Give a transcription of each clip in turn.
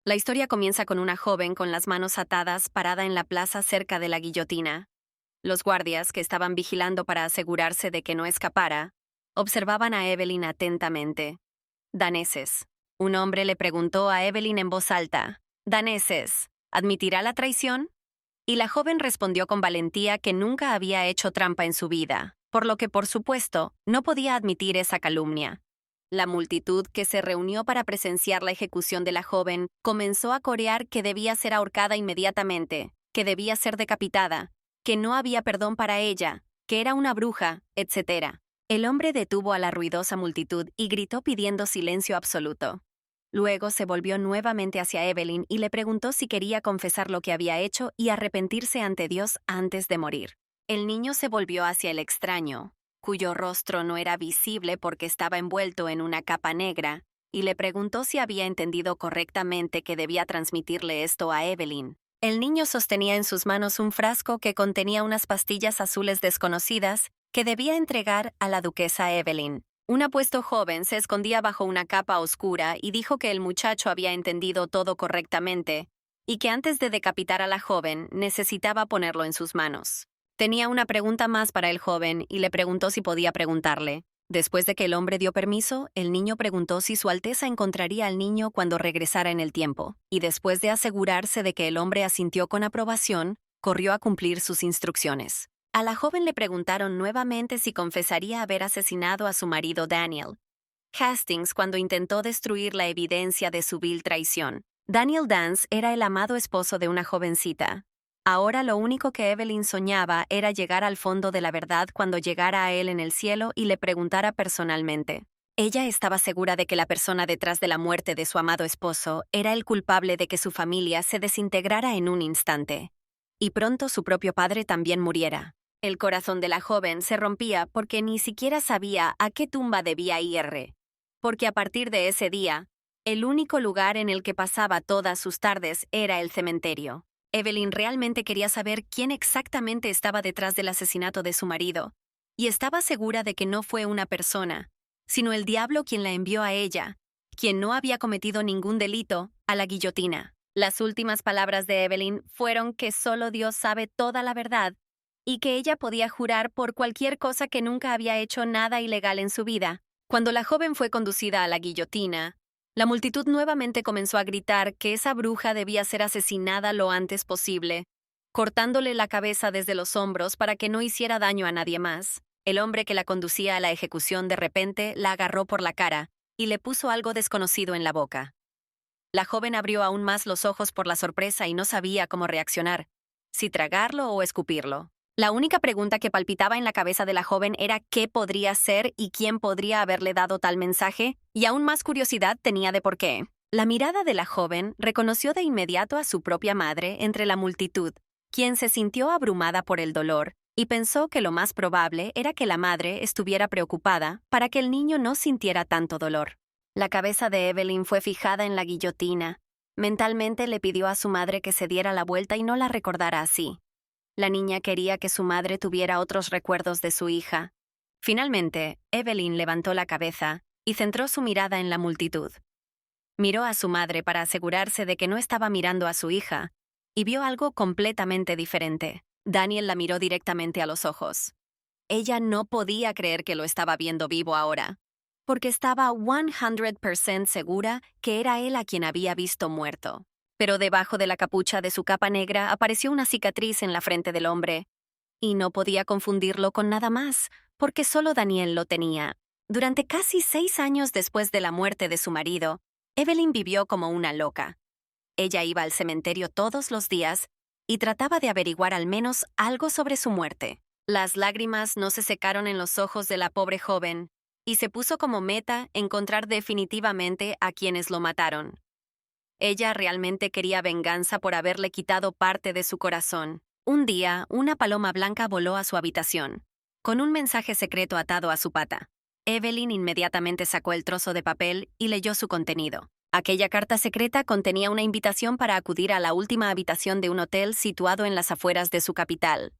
La historia comienza con una joven con las manos atadas parada en la plaza cerca de la guillotina. Los guardias, que estaban vigilando para asegurarse de que no escapara, observaban a Evelyn atentamente. Daneses. Un hombre le preguntó a Evelyn en voz alta, «Daneses, ¿admitirá la traición?» Y la joven respondió con valentía que nunca había hecho trampa en su vida, por lo que, por supuesto, no podía admitir esa calumnia. La multitud que se reunió para presenciar la ejecución de la joven comenzó a corear que debía ser ahorcada inmediatamente, que debía ser decapitada, que no había perdón para ella, que era una bruja, etc. El hombre detuvo a la ruidosa multitud y gritó pidiendo silencio absoluto. Luego se volvió nuevamente hacia Evelyn y le preguntó si quería confesar lo que había hecho y arrepentirse ante Dios antes de morir. El niño se volvió hacia el extraño, cuyo rostro no era visible porque estaba envuelto en una capa negra, y le preguntó si había entendido correctamente que debía transmitirle esto a Evelyn. El niño sostenía en sus manos un frasco que contenía unas pastillas azules desconocidas que debía entregar a la duquesa Evelyn. Un apuesto joven se escondía bajo una capa oscura y dijo que el muchacho había entendido todo correctamente y que antes de decapitar a la joven necesitaba ponerlo en sus manos. Tenía una pregunta más para el joven y le preguntó si podía preguntarle. Después de que el hombre dio permiso, el niño preguntó si Su Alteza encontraría al niño cuando regresara en el tiempo, y después de asegurarse de que el hombre asintió con aprobación, corrió a cumplir sus instrucciones. A la joven le preguntaron nuevamente si confesaría haber asesinado a su marido Daniel Hastings cuando intentó destruir la evidencia de su vil traición. Daniel Dance era el amado esposo de una jovencita. Ahora lo único que Evelyn soñaba era llegar al fondo de la verdad cuando llegara a él en el cielo y le preguntara personalmente. Ella estaba segura de que la persona detrás de la muerte de su amado esposo era el culpable de que su familia se desintegrara en un instante. Y pronto su propio padre también muriera. El corazón de la joven se rompía porque ni siquiera sabía a qué tumba debía ir, porque a partir de ese día, el único lugar en el que pasaba todas sus tardes era el cementerio. Evelyn realmente quería saber quién exactamente estaba detrás del asesinato de su marido, y estaba segura de que no fue una persona, sino el diablo quien la envió a ella, quien no había cometido ningún delito, a la guillotina. Las últimas palabras de Evelyn fueron que solo Dios sabe toda la verdad y que ella podía jurar por cualquier cosa que nunca había hecho nada ilegal en su vida. Cuando la joven fue conducida a la guillotina, la multitud nuevamente comenzó a gritar que esa bruja debía ser asesinada lo antes posible, cortándole la cabeza desde los hombros para que no hiciera daño a nadie más. El hombre que la conducía a la ejecución de repente la agarró por la cara y le puso algo desconocido en la boca. La joven abrió aún más los ojos por la sorpresa y no sabía cómo reaccionar, si tragarlo o escupirlo. La única pregunta que palpitaba en la cabeza de la joven era qué podría ser y quién podría haberle dado tal mensaje, y aún más curiosidad tenía de por qué. La mirada de la joven reconoció de inmediato a su propia madre entre la multitud, quien se sintió abrumada por el dolor, y pensó que lo más probable era que la madre estuviera preocupada para que el niño no sintiera tanto dolor. La cabeza de Evelyn fue fijada en la guillotina. Mentalmente le pidió a su madre que se diera la vuelta y no la recordara así. La niña quería que su madre tuviera otros recuerdos de su hija. Finalmente, Evelyn levantó la cabeza y centró su mirada en la multitud. Miró a su madre para asegurarse de que no estaba mirando a su hija, y vio algo completamente diferente. Daniel la miró directamente a los ojos. Ella no podía creer que lo estaba viendo vivo ahora, porque estaba 100% segura que era él a quien había visto muerto. Pero debajo de la capucha de su capa negra apareció una cicatriz en la frente del hombre, y no podía confundirlo con nada más, porque solo Daniel lo tenía. Durante casi 6 años después de la muerte de su marido, Evelyn vivió como una loca. Ella iba al cementerio todos los días y trataba de averiguar al menos algo sobre su muerte. Las lágrimas no se secaron en los ojos de la pobre joven, y se puso como meta encontrar definitivamente a quienes lo mataron. Ella realmente quería venganza por haberle quitado parte de su corazón. Un día, una paloma blanca voló a su habitación, con un mensaje secreto atado a su pata. Evelyn inmediatamente sacó el trozo de papel y leyó su contenido. Aquella carta secreta contenía una invitación para acudir a la última habitación de un hotel situado en las afueras de su capital.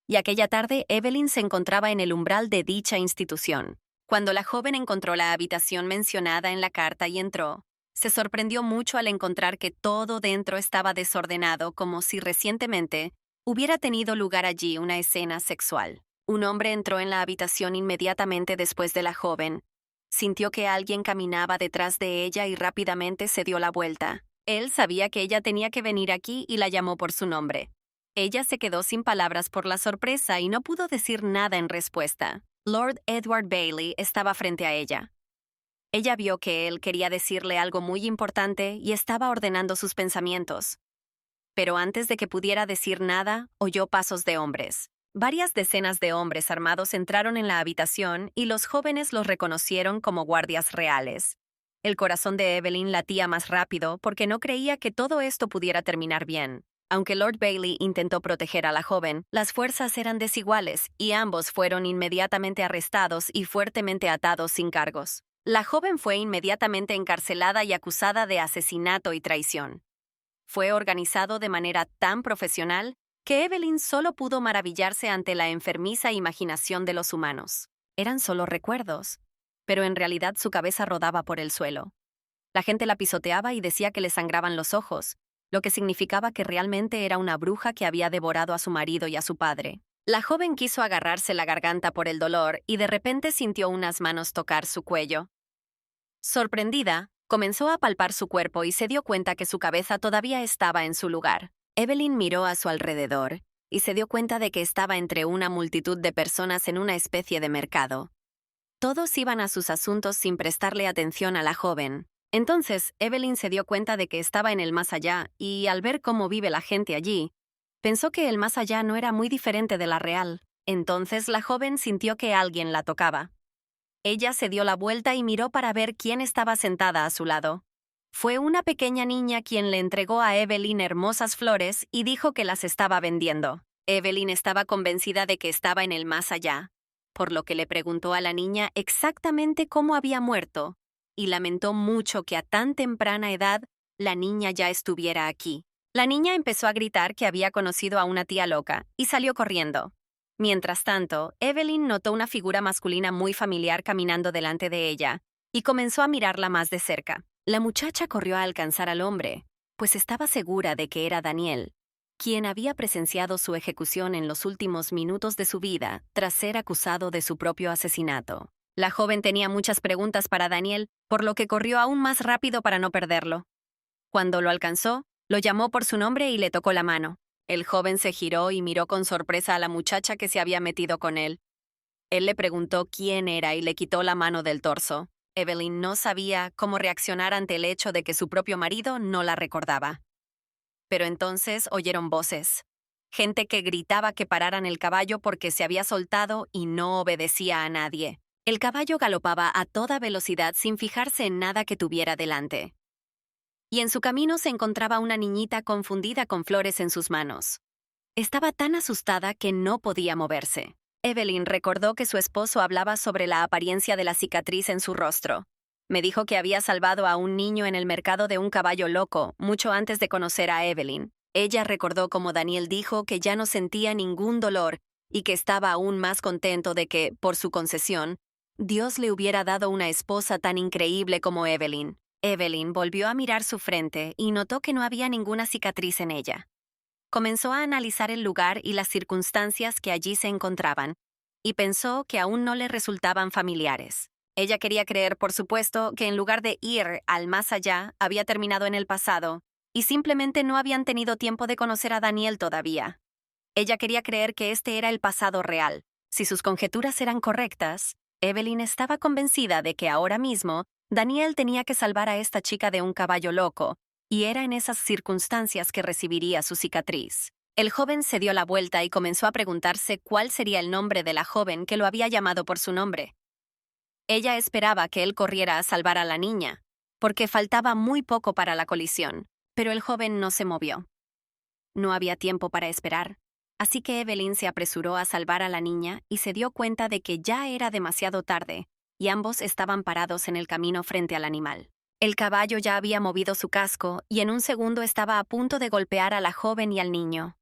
Y aquella tarde, Evelyn se encontraba en el umbral de dicha institución. Cuando la joven encontró la habitación mencionada en la carta y entró, Se sorprendió mucho al encontrar que todo dentro estaba desordenado, como si recientemente hubiera tenido lugar allí una escena sexual. Un hombre entró en la habitación inmediatamente después de la joven. Sintió que alguien caminaba detrás de ella y rápidamente se dio la vuelta. Él sabía que ella tenía que venir aquí y la llamó por su nombre. Ella se quedó sin palabras por la sorpresa y no pudo decir nada en respuesta. Lord Edward Bailey estaba frente a ella. Ella vio que él quería decirle algo muy importante y estaba ordenando sus pensamientos. Pero antes de que pudiera decir nada, oyó pasos de hombres. Varias decenas de hombres armados entraron en la habitación y los jóvenes los reconocieron como guardias reales. El corazón de Evelyn latía más rápido porque no creía que todo esto pudiera terminar bien. Aunque Lord Bailey intentó proteger a la joven, las fuerzas eran desiguales y ambos fueron inmediatamente arrestados y fuertemente atados sin cargos. La joven fue inmediatamente encarcelada y acusada de asesinato y traición. Fue organizado de manera tan profesional que Evelyn solo pudo maravillarse ante la enfermiza imaginación de los humanos. Eran solo recuerdos, pero en realidad su cabeza rodaba por el suelo. La gente la pisoteaba y decía que le sangraban los ojos, lo que significaba que realmente era una bruja que había devorado a su marido y a su padre. La joven quiso agarrarse la garganta por el dolor y de repente sintió unas manos tocar su cuello. Sorprendida, comenzó a palpar su cuerpo y se dio cuenta que su cabeza todavía estaba en su lugar. Evelyn miró a su alrededor y se dio cuenta de que estaba entre una multitud de personas en una especie de mercado. Todos iban a sus asuntos sin prestarle atención a la joven. Entonces, Evelyn se dio cuenta de que estaba en el más allá y, al ver cómo vive la gente allí, pensó que el más allá no era muy diferente de la real. Entonces la joven sintió que alguien la tocaba. Ella se dio la vuelta y miró para ver quién estaba sentada a su lado. Fue una pequeña niña quien le entregó a Evelyn hermosas flores y dijo que las estaba vendiendo. Evelyn estaba convencida de que estaba en el más allá, por lo que le preguntó a la niña exactamente cómo había muerto, y lamentó mucho que a tan temprana edad la niña ya estuviera aquí. La niña empezó a gritar que había conocido a una tía loca y salió corriendo. Mientras tanto, Evelyn notó una figura masculina muy familiar caminando delante de ella y comenzó a mirarla más de cerca. La muchacha corrió a alcanzar al hombre, pues estaba segura de que era Daniel, quien había presenciado su ejecución en los últimos minutos de su vida tras ser acusado de su propio asesinato. La joven tenía muchas preguntas para Daniel, por lo que corrió aún más rápido para no perderlo. Cuando lo alcanzó, lo llamó por su nombre y le tocó la mano. El joven se giró y miró con sorpresa a la muchacha que se había metido con él. Él le preguntó quién era y le quitó la mano del torso. Evelyn no sabía cómo reaccionar ante el hecho de que su propio marido no la recordaba. Pero entonces oyeron voces. Gente que gritaba que pararan el caballo porque se había soltado y no obedecía a nadie. El caballo galopaba a toda velocidad sin fijarse en nada que tuviera delante. Y en su camino se encontraba una niñita confundida con flores en sus manos. Estaba tan asustada que no podía moverse. Evelyn recordó que su esposo hablaba sobre la apariencia de la cicatriz en su rostro. Me dijo que había salvado a un niño en el mercado de un caballo loco, mucho antes de conocer a Evelyn. Ella recordó cómo Daniel dijo que ya no sentía ningún dolor y que estaba aún más contento de que, por su concesión, Dios le hubiera dado una esposa tan increíble como Evelyn. Evelyn volvió a mirar su frente y notó que no había ninguna cicatriz en ella. Comenzó a analizar el lugar y las circunstancias que allí se encontraban, y pensó que aún no le resultaban familiares. Ella quería creer, por supuesto, que en lugar de ir al más allá, había terminado en el pasado, y simplemente no habían tenido tiempo de conocer a Daniel todavía. Ella quería creer que este era el pasado real. Si sus conjeturas eran correctas, Evelyn estaba convencida de que ahora mismo Daniel tenía que salvar a esta chica de un caballo loco, y era en esas circunstancias que recibiría su cicatriz. El joven se dio la vuelta y comenzó a preguntarse cuál sería el nombre de la joven que lo había llamado por su nombre. Ella esperaba que él corriera a salvar a la niña, porque faltaba muy poco para la colisión, pero el joven no se movió. No había tiempo para esperar, así que Evelyn se apresuró a salvar a la niña y se dio cuenta de que ya era demasiado tarde, y ambos estaban parados en el camino frente al animal. El caballo ya había movido su casco y en un segundo estaba a punto de golpear a la joven y al niño.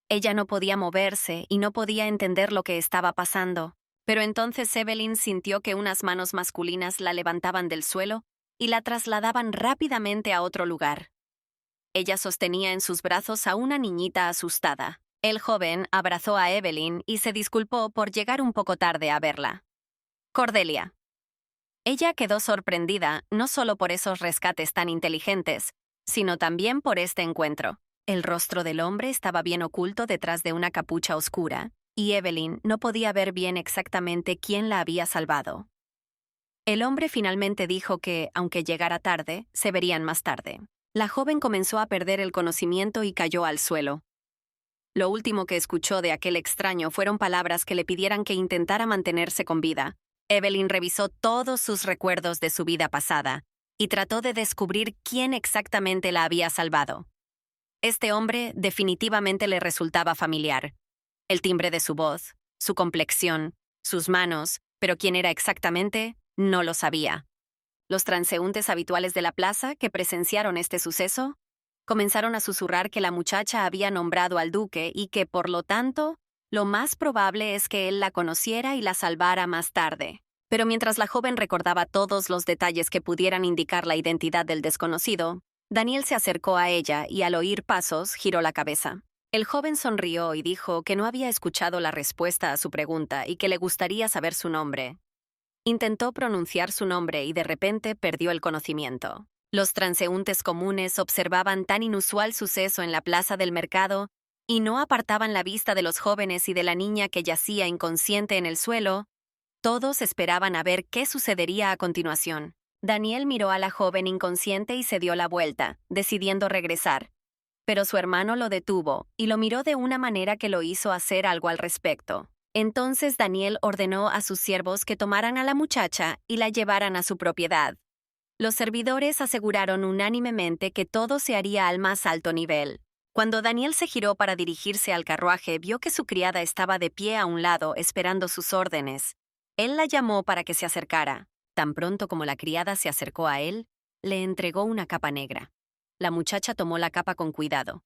Ella no podía moverse y no podía entender lo que estaba pasando, pero entonces Evelyn sintió que unas manos masculinas la levantaban del suelo y la trasladaban rápidamente a otro lugar. Ella sostenía en sus brazos a una niñita asustada. El joven abrazó a Evelyn y se disculpó por llegar un poco tarde a verla. Cordelia. Ella quedó sorprendida no solo por esos rescates tan inteligentes, sino también por este encuentro. El rostro del hombre estaba bien oculto detrás de una capucha oscura, y Evelyn no podía ver bien exactamente quién la había salvado. El hombre finalmente dijo que, aunque llegara tarde, se verían más tarde. La joven comenzó a perder el conocimiento y cayó al suelo. Lo último que escuchó de aquel extraño fueron palabras que le pidieran que intentara mantenerse con vida. Evelyn revisó todos sus recuerdos de su vida pasada y trató de descubrir quién exactamente la había salvado. Este hombre definitivamente le resultaba familiar. El timbre de su voz, su complexión, sus manos, pero quién era exactamente, no lo sabía. Los transeúntes habituales de la plaza que presenciaron este suceso comenzaron a susurrar que la muchacha había nombrado al duque y que, por lo tanto, lo más probable es que él la conociera y la salvara más tarde. Pero mientras la joven recordaba todos los detalles que pudieran indicar la identidad del desconocido, Daniel se acercó a ella y al oír pasos giró la cabeza. El joven sonrió y dijo que no había escuchado la respuesta a su pregunta y que le gustaría saber su nombre. Intentó pronunciar su nombre y de repente perdió el conocimiento. Los transeúntes comunes observaban tan inusual suceso en la plaza del mercado y no apartaban la vista de los jóvenes y de la niña que yacía inconsciente en el suelo. Todos esperaban a ver qué sucedería a continuación. Daniel miró a la joven inconsciente y se dio la vuelta, decidiendo regresar. Pero su hermano lo detuvo y lo miró de una manera que lo hizo hacer algo al respecto. Entonces Daniel ordenó a sus siervos que tomaran a la muchacha y la llevaran a su propiedad. Los servidores aseguraron unánimemente que todo se haría al más alto nivel. Cuando Daniel se giró para dirigirse al carruaje, vio que su criada estaba de pie a un lado esperando sus órdenes. Él la llamó para que se acercara. Tan pronto como la criada se acercó a él, le entregó una capa negra. La muchacha tomó la capa con cuidado.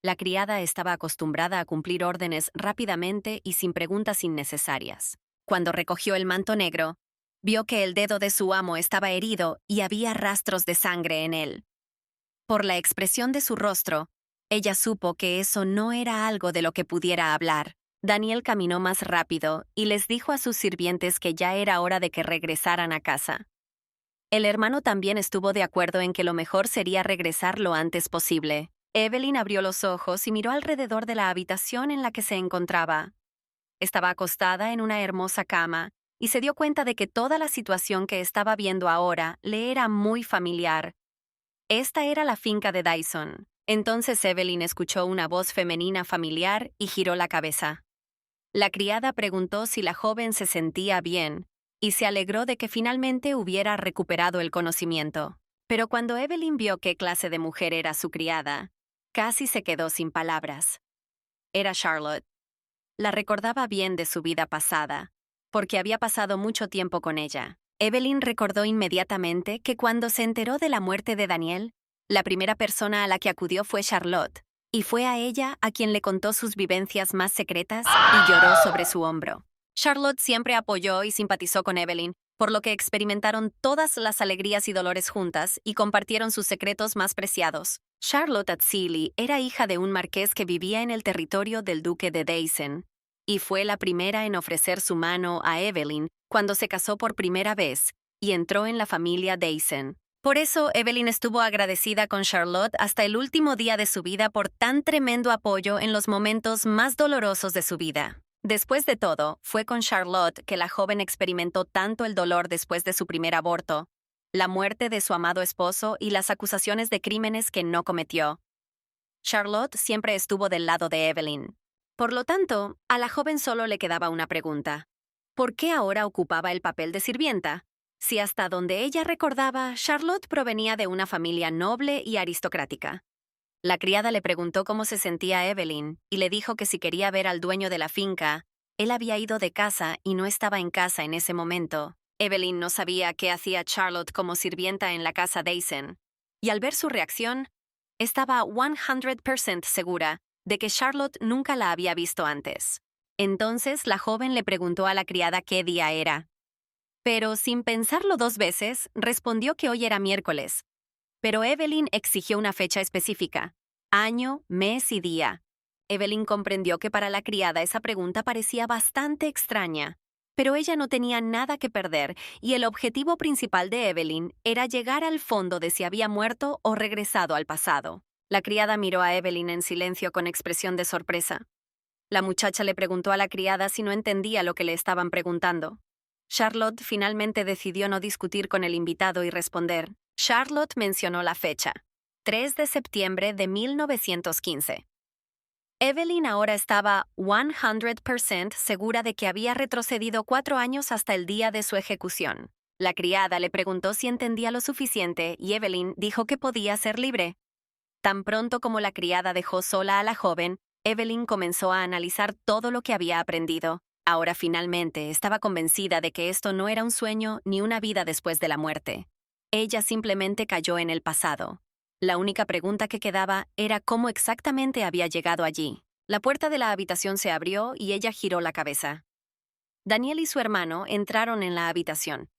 La criada estaba acostumbrada a cumplir órdenes rápidamente y sin preguntas innecesarias. Cuando recogió el manto negro, vio que el dedo de su amo estaba herido y había rastros de sangre en él. Por la expresión de su rostro, ella supo que eso no era algo de lo que pudiera hablar. Daniel caminó más rápido y les dijo a sus sirvientes que ya era hora de que regresaran a casa. El hermano también estuvo de acuerdo en que lo mejor sería regresar lo antes posible. Evelyn abrió los ojos y miró alrededor de la habitación en la que se encontraba. Estaba acostada en una hermosa cama y se dio cuenta de que toda la situación que estaba viendo ahora le era muy familiar. Esta era la finca de Dyson. Entonces Evelyn escuchó una voz femenina familiar y giró la cabeza. La criada preguntó si la joven se sentía bien y se alegró de que finalmente hubiera recuperado el conocimiento. Pero cuando Evelyn vio qué clase de mujer era su criada, casi se quedó sin palabras. Era Charlotte. La recordaba bien de su vida pasada, porque había pasado mucho tiempo con ella. Evelyn recordó inmediatamente que cuando se enteró de la muerte de Daniel, la primera persona a la que acudió fue Charlotte, y fue a ella a quien le contó sus vivencias más secretas y lloró sobre su hombro. Charlotte siempre apoyó y simpatizó con Evelyn, por lo que experimentaron todas las alegrías y dolores juntas y compartieron sus secretos más preciados. Charlotte Atzili era hija de un marqués que vivía en el territorio del duque de Dyson, y fue la primera en ofrecer su mano a Evelyn cuando se casó por primera vez y entró en la familia Dyson. Por eso, Evelyn estuvo agradecida con Charlotte hasta el último día de su vida por tan tremendo apoyo en los momentos más dolorosos de su vida. Después de todo, fue con Charlotte que la joven experimentó tanto el dolor después de su primer aborto, la muerte de su amado esposo y las acusaciones de crímenes que no cometió. Charlotte siempre estuvo del lado de Evelyn. Por lo tanto, a la joven solo le quedaba una pregunta. ¿Por qué ahora ocupaba el papel de sirvienta? Si hasta donde ella recordaba, Charlotte provenía de una familia noble y aristocrática. La criada le preguntó cómo se sentía Evelyn y le dijo que si quería ver al dueño de la finca, él había ido de casa y no estaba en casa en ese momento. Evelyn no sabía qué hacía Charlotte como sirvienta en la casa Dyson, y al ver su reacción, estaba 100% segura de que Charlotte nunca la había visto antes. Entonces la joven le preguntó a la criada qué día era. pero sin pensarlo 2 veces, respondió que hoy era miércoles. Pero Evelyn exigió una fecha específica: año, mes y día. Evelyn comprendió que para la criada esa pregunta parecía bastante extraña, pero ella no tenía nada que perder y el objetivo principal de Evelyn era llegar al fondo de si había muerto o regresado al pasado. La criada miró a Evelyn en silencio con expresión de sorpresa. La muchacha le preguntó a la criada si no entendía lo que le estaban preguntando. Charlotte finalmente decidió no discutir con el invitado y responder. Charlotte mencionó la fecha: 3 de septiembre de 1915. Evelyn ahora estaba 100% segura de que había retrocedido 4 años hasta el día de su ejecución. La criada le preguntó si entendía lo suficiente y Evelyn dijo que podía ser libre. Tan pronto como la criada dejó sola a la joven, Evelyn comenzó a analizar todo lo que había aprendido. Ahora finalmente estaba convencida de que esto no era un sueño ni una vida después de la muerte. Ella simplemente cayó en el pasado. La única pregunta que quedaba era cómo exactamente había llegado allí. La puerta de la habitación se abrió y ella giró la cabeza. Daniel y su hermano entraron en la habitación.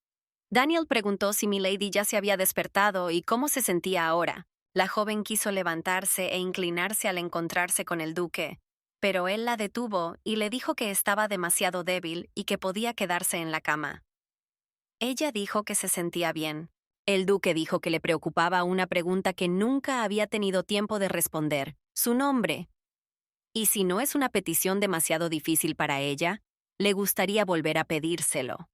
Daniel preguntó si Milady ya se había despertado y cómo se sentía ahora. La joven quiso levantarse e inclinarse al encontrarse con el duque, pero él la detuvo y le dijo que estaba demasiado débil y que podía quedarse en la cama. Ella dijo que se sentía bien. El duque dijo que le preocupaba una pregunta que nunca había tenido tiempo de responder: su nombre. Y si no es una petición demasiado difícil para ella, le gustaría volver a pedírselo.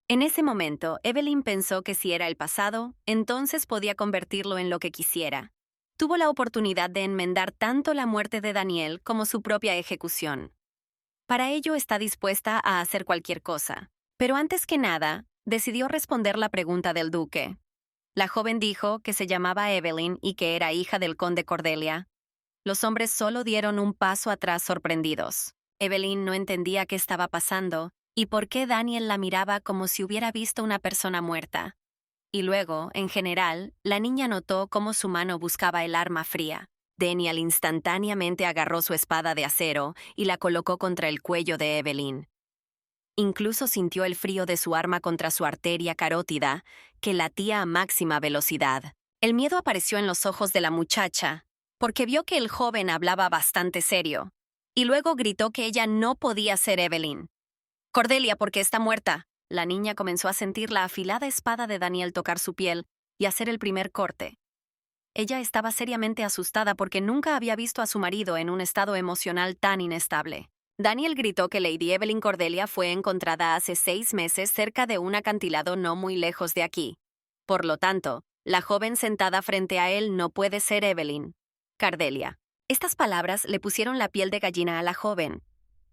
En ese momento, Evelyn pensó que si era el pasado, entonces podía convertirlo en lo que quisiera. Tuvo la oportunidad de enmendar tanto la muerte de Daniel como su propia ejecución. Para ello está dispuesta a hacer cualquier cosa. Pero antes que nada, decidió responder la pregunta del duque. La joven dijo que se llamaba Evelyn y que era hija del conde Cordelia. Los hombres solo dieron un paso atrás sorprendidos. Evelyn no entendía qué estaba pasando y por qué Daniel la miraba como si hubiera visto una persona muerta. Y luego, en general, la niña notó cómo su mano buscaba el arma fría. Daniel instantáneamente agarró su espada de acero y la colocó contra el cuello de Evelyn. Incluso sintió el frío de su arma contra su arteria carótida, que latía a máxima velocidad. El miedo apareció en los ojos de la muchacha, porque vio que el joven hablaba bastante serio, y luego gritó que ella no podía ser Evelyn. «Cordelia, porque está muerta». La niña comenzó a sentir la afilada espada de Daniel tocar su piel y hacer el primer corte. Ella estaba seriamente asustada porque nunca había visto a su marido en un estado emocional tan inestable. Daniel gritó que Lady Evelyn Cordelia fue encontrada hace 6 meses cerca de un acantilado no muy lejos de aquí. Por lo tanto, la joven sentada frente a él no puede ser Evelyn. Cordelia. Estas palabras le pusieron la piel de gallina a la joven.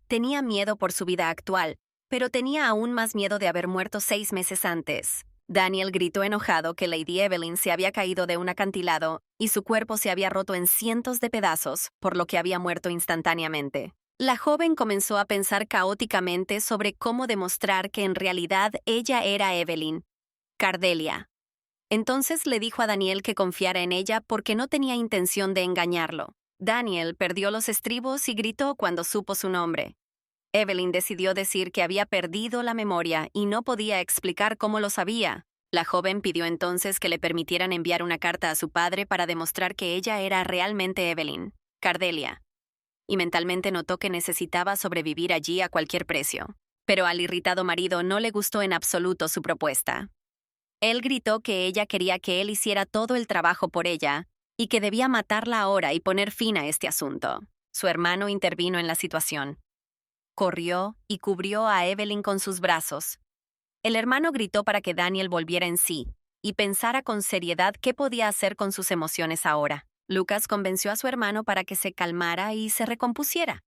Tenía miedo por su vida actual, pero tenía aún más miedo de haber muerto 6 meses antes. Daniel gritó enojado que Lady Evelyn se había caído de un acantilado y su cuerpo se había roto en cientos de pedazos, por lo que había muerto instantáneamente. La joven comenzó a pensar caóticamente sobre cómo demostrar que en realidad ella era Evelyn, Cordelia. Entonces le dijo a Daniel que confiara en ella porque no tenía intención de engañarlo. Daniel perdió los estribos y gritó cuando supo su nombre. Evelyn decidió decir que había perdido la memoria y no podía explicar cómo lo sabía. La joven pidió entonces que le permitieran enviar una carta a su padre para demostrar que ella era realmente Evelyn, Cordelia. Y mentalmente notó que necesitaba sobrevivir allí a cualquier precio. Pero al irritado marido no le gustó en absoluto su propuesta. Él gritó que ella quería que él hiciera todo el trabajo por ella y que debía matarla ahora y poner fin a este asunto. Su hermano intervino en la situación. Corrió y cubrió a Evelyn con sus brazos. El hermano gritó para que Daniel volviera en sí y pensara con seriedad qué podía hacer con sus emociones ahora. Lucas convenció a su hermano para que se calmara y se recompusiera.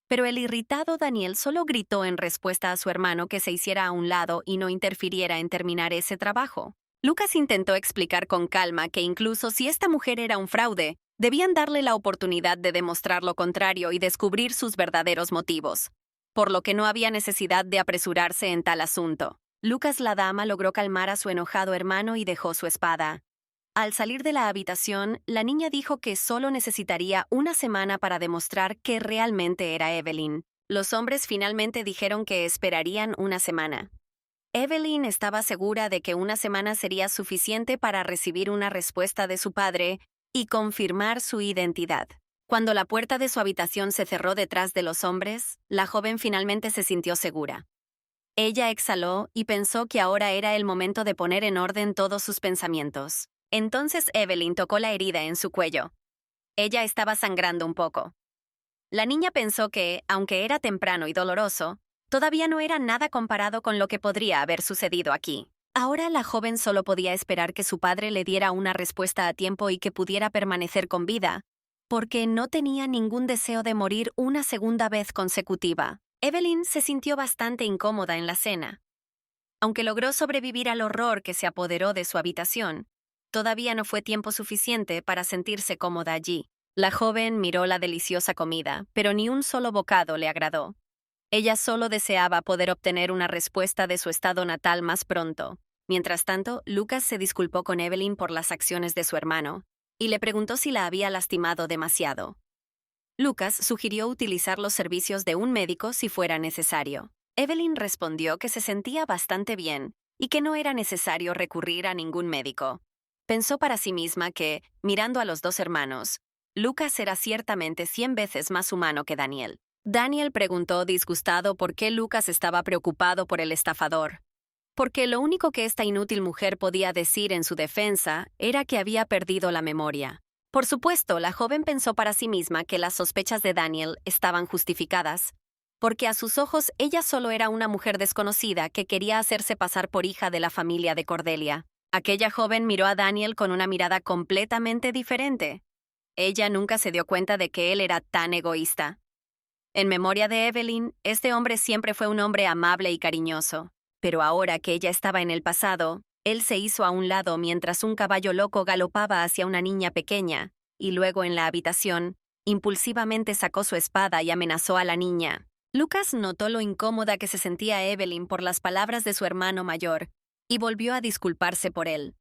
Pero el irritado Daniel solo gritó en respuesta a su hermano que se hiciera a un lado y no interfiriera en terminar ese trabajo. Lucas intentó explicar con calma que incluso si esta mujer era un fraude, debían darle la oportunidad de demostrar lo contrario y descubrir sus verdaderos motivos, por lo que no había necesidad de apresurarse en tal asunto. Lucas la dama logró calmar a su enojado hermano y dejó su espada. Al salir de la habitación, la niña dijo que solo necesitaría una semana para demostrar que realmente era Evelyn. Los hombres finalmente dijeron que esperarían una semana. Evelyn estaba segura de que una semana sería suficiente para recibir una respuesta de su padre y confirmar su identidad. Cuando la puerta de su habitación se cerró detrás de los hombres, la joven finalmente se sintió segura. Ella exhaló y pensó que ahora era el momento de poner en orden todos sus pensamientos. Entonces Evelyn tocó la herida en su cuello. Ella estaba sangrando un poco. La niña pensó que, aunque era temprano y doloroso, todavía no era nada comparado con lo que podría haber sucedido aquí. Ahora la joven solo podía esperar que su padre le diera una respuesta a tiempo y que pudiera permanecer con vida, porque no tenía ningún deseo de morir una segunda vez consecutiva. Evelyn se sintió bastante incómoda en la cena. Aunque logró sobrevivir al horror que se apoderó de su habitación, todavía no fue tiempo suficiente para sentirse cómoda allí. La joven miró la deliciosa comida, pero ni un solo bocado le agradó. Ella solo deseaba poder obtener una respuesta de su estado natal más pronto. Mientras tanto, Lucas se disculpó con Evelyn por las acciones de su hermano y le preguntó si la había lastimado demasiado. Lucas sugirió utilizar los servicios de un médico si fuera necesario. Evelyn respondió que se sentía bastante bien y que no era necesario recurrir a ningún médico. Pensó para sí misma que, mirando a los dos hermanos, Lucas era ciertamente 100 veces más humano que Daniel. Daniel preguntó disgustado por qué Lucas estaba preocupado por el estafador. Porque lo único que esta inútil mujer podía decir en su defensa era que había perdido la memoria. Por supuesto, la joven pensó para sí misma que las sospechas de Daniel estaban justificadas, porque a sus ojos ella solo era una mujer desconocida que quería hacerse pasar por hija de la familia de Cordelia. Aquella joven miró a Daniel con una mirada completamente diferente. Ella nunca se dio cuenta de que él era tan egoísta. En memoria de Evelyn, este hombre siempre fue un hombre amable y cariñoso, pero ahora que ella estaba en el pasado, él se hizo a un lado mientras un caballo loco galopaba hacia una niña pequeña, y luego en la habitación, impulsivamente sacó su espada y amenazó a la niña. Lucas notó lo incómoda que se sentía Evelyn por las palabras de su hermano mayor, y volvió a disculparse por él.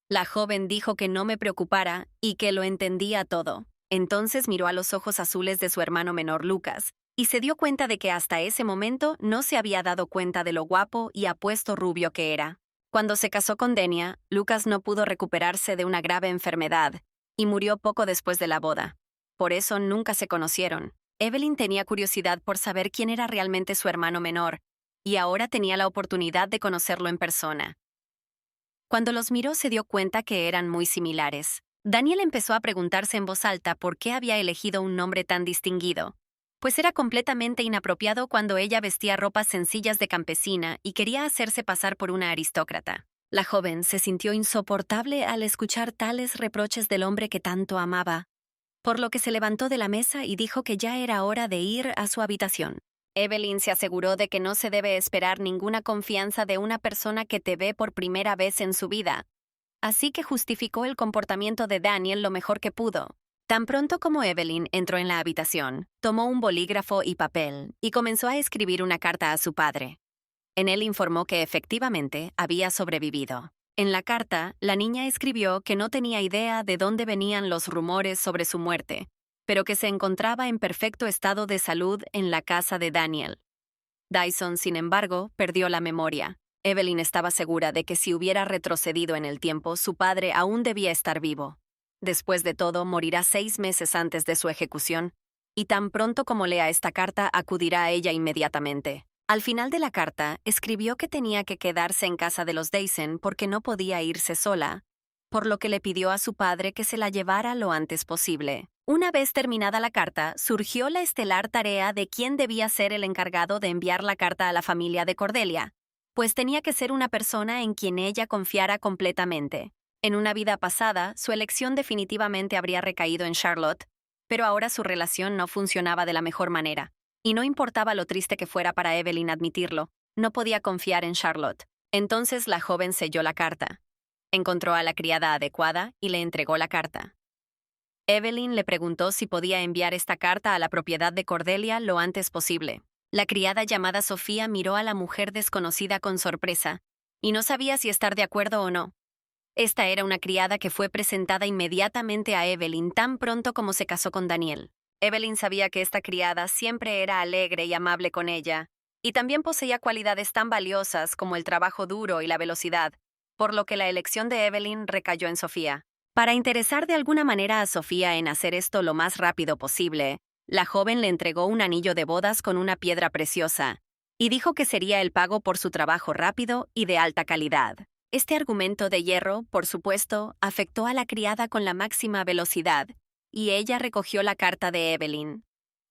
La joven dijo que no me preocupara y que lo entendía todo. Entonces miró a los ojos azules de su hermano menor Lucas, y se dio cuenta de que hasta ese momento no se había dado cuenta de lo guapo y apuesto rubio que era. Cuando se casó con Denia, Lucas no pudo recuperarse de una grave enfermedad, y murió poco después de la boda. Por eso nunca se conocieron. Evelyn tenía curiosidad por saber quién era realmente su hermano menor, y ahora tenía la oportunidad de conocerlo en persona. Cuando los miró se dio cuenta que eran muy similares. Daniel empezó a preguntarse en voz alta por qué había elegido un nombre tan distinguido, pues era completamente inapropiado cuando ella vestía ropas sencillas de campesina y quería hacerse pasar por una aristócrata. La joven se sintió insoportable al escuchar tales reproches del hombre que tanto amaba, por lo que se levantó de la mesa y dijo que ya era hora de ir a su habitación. Evelyn se aseguró de que no se debe esperar ninguna confianza de una persona que te ve por primera vez en su vida, así que justificó el comportamiento de Daniel lo mejor que pudo. Tan pronto como Evelyn entró en la habitación, tomó un bolígrafo y papel y comenzó a escribir una carta a su padre. En él informó que efectivamente había sobrevivido. En la carta, la niña escribió que no tenía idea de dónde venían los rumores sobre su muerte, pero que se encontraba en perfecto estado de salud en la casa de Daniel. Dyson, sin embargo, perdió la memoria. Evelyn estaba segura de que si hubiera retrocedido en el tiempo, su padre aún debía estar vivo. Después de todo, morirá 6 meses antes de su ejecución, y tan pronto como lea esta carta, acudirá a ella inmediatamente. Al final de la carta, escribió que tenía que quedarse en casa de los Dyson porque no podía irse sola, por lo que le pidió a su padre que se la llevara lo antes posible. Una vez terminada la carta, surgió la estelar tarea de quién debía ser el encargado de enviar la carta a la familia de Cordelia, pues tenía que ser una persona en quien ella confiara completamente. En una vida pasada, su elección definitivamente habría recaído en Charlotte, pero ahora su relación no funcionaba de la mejor manera, y no importaba lo triste que fuera para Evelyn admitirlo, no podía confiar en Charlotte. Entonces la joven selló la carta. Encontró a la criada adecuada y le entregó la carta. Evelyn le preguntó si podía enviar esta carta a la propiedad de Cordelia lo antes posible. La criada llamada Sofía miró a la mujer desconocida con sorpresa, y no sabía si estar de acuerdo o no. Esta era una criada que fue presentada inmediatamente a Evelyn tan pronto como se casó con Daniel. Evelyn sabía que esta criada siempre era alegre y amable con ella, y también poseía cualidades tan valiosas como el trabajo duro y la velocidad, por lo que la elección de Evelyn recayó en Sofía. Para interesar de alguna manera a Sofía en hacer esto lo más rápido posible, la joven le entregó un anillo de bodas con una piedra preciosa, y dijo que sería el pago por su trabajo rápido y de alta calidad. Este argumento de hierro, por supuesto, afectó a la criada con la máxima velocidad, y ella recogió la carta de Evelyn.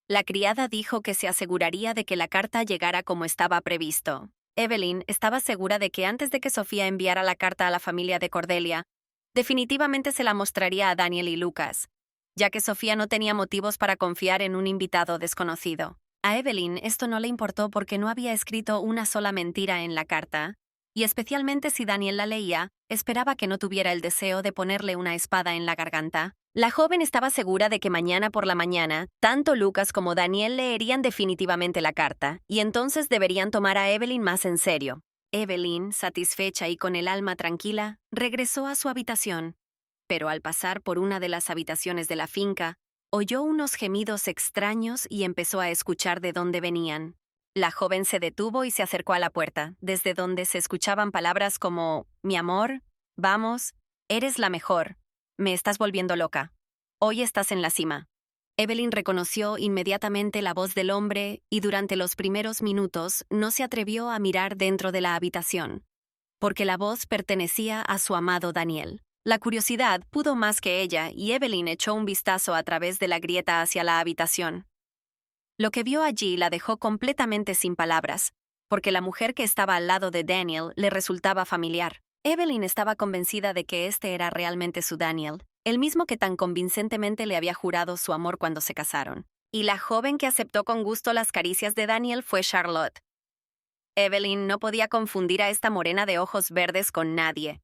La criada dijo que se aseguraría de que la carta llegara como estaba previsto. Evelyn estaba segura de que antes de que Sofía enviara la carta a la familia de Cordelia, definitivamente se la mostraría a Daniel y Lucas, ya que Sofía no tenía motivos para confiar en un invitado desconocido. A Evelyn esto no le importó porque no había escrito una sola mentira en la carta, y especialmente si Daniel la leía, esperaba que no tuviera el deseo de ponerle una espada en la garganta. La joven estaba segura de que mañana por la mañana, tanto Lucas como Daniel leerían definitivamente la carta, y entonces deberían tomar a Evelyn más en serio. Evelyn, satisfecha y con el alma tranquila, regresó a su habitación. Pero al pasar por una de las habitaciones de la finca, oyó unos gemidos extraños y empezó a escuchar de dónde venían. La joven se detuvo y se acercó a la puerta, desde donde se escuchaban palabras como «Mi amor», «Vamos», «Eres la mejor», «Me estás volviendo loca», «Hoy estás en la cima». Evelyn reconoció inmediatamente la voz del hombre y durante los primeros minutos no se atrevió a mirar dentro de la habitación, porque la voz pertenecía a su amado Daniel. La curiosidad pudo más que ella y Evelyn echó un vistazo a través de la grieta hacia la habitación. Lo que vio allí la dejó completamente sin palabras, porque la mujer que estaba al lado de Daniel le resultaba familiar. Evelyn estaba convencida de que este era realmente su Daniel, el mismo que tan convincentemente le había jurado su amor cuando se casaron. Y la joven que aceptó con gusto las caricias de Daniel fue Charlotte. Evelyn no podía confundir a esta morena de ojos verdes con nadie,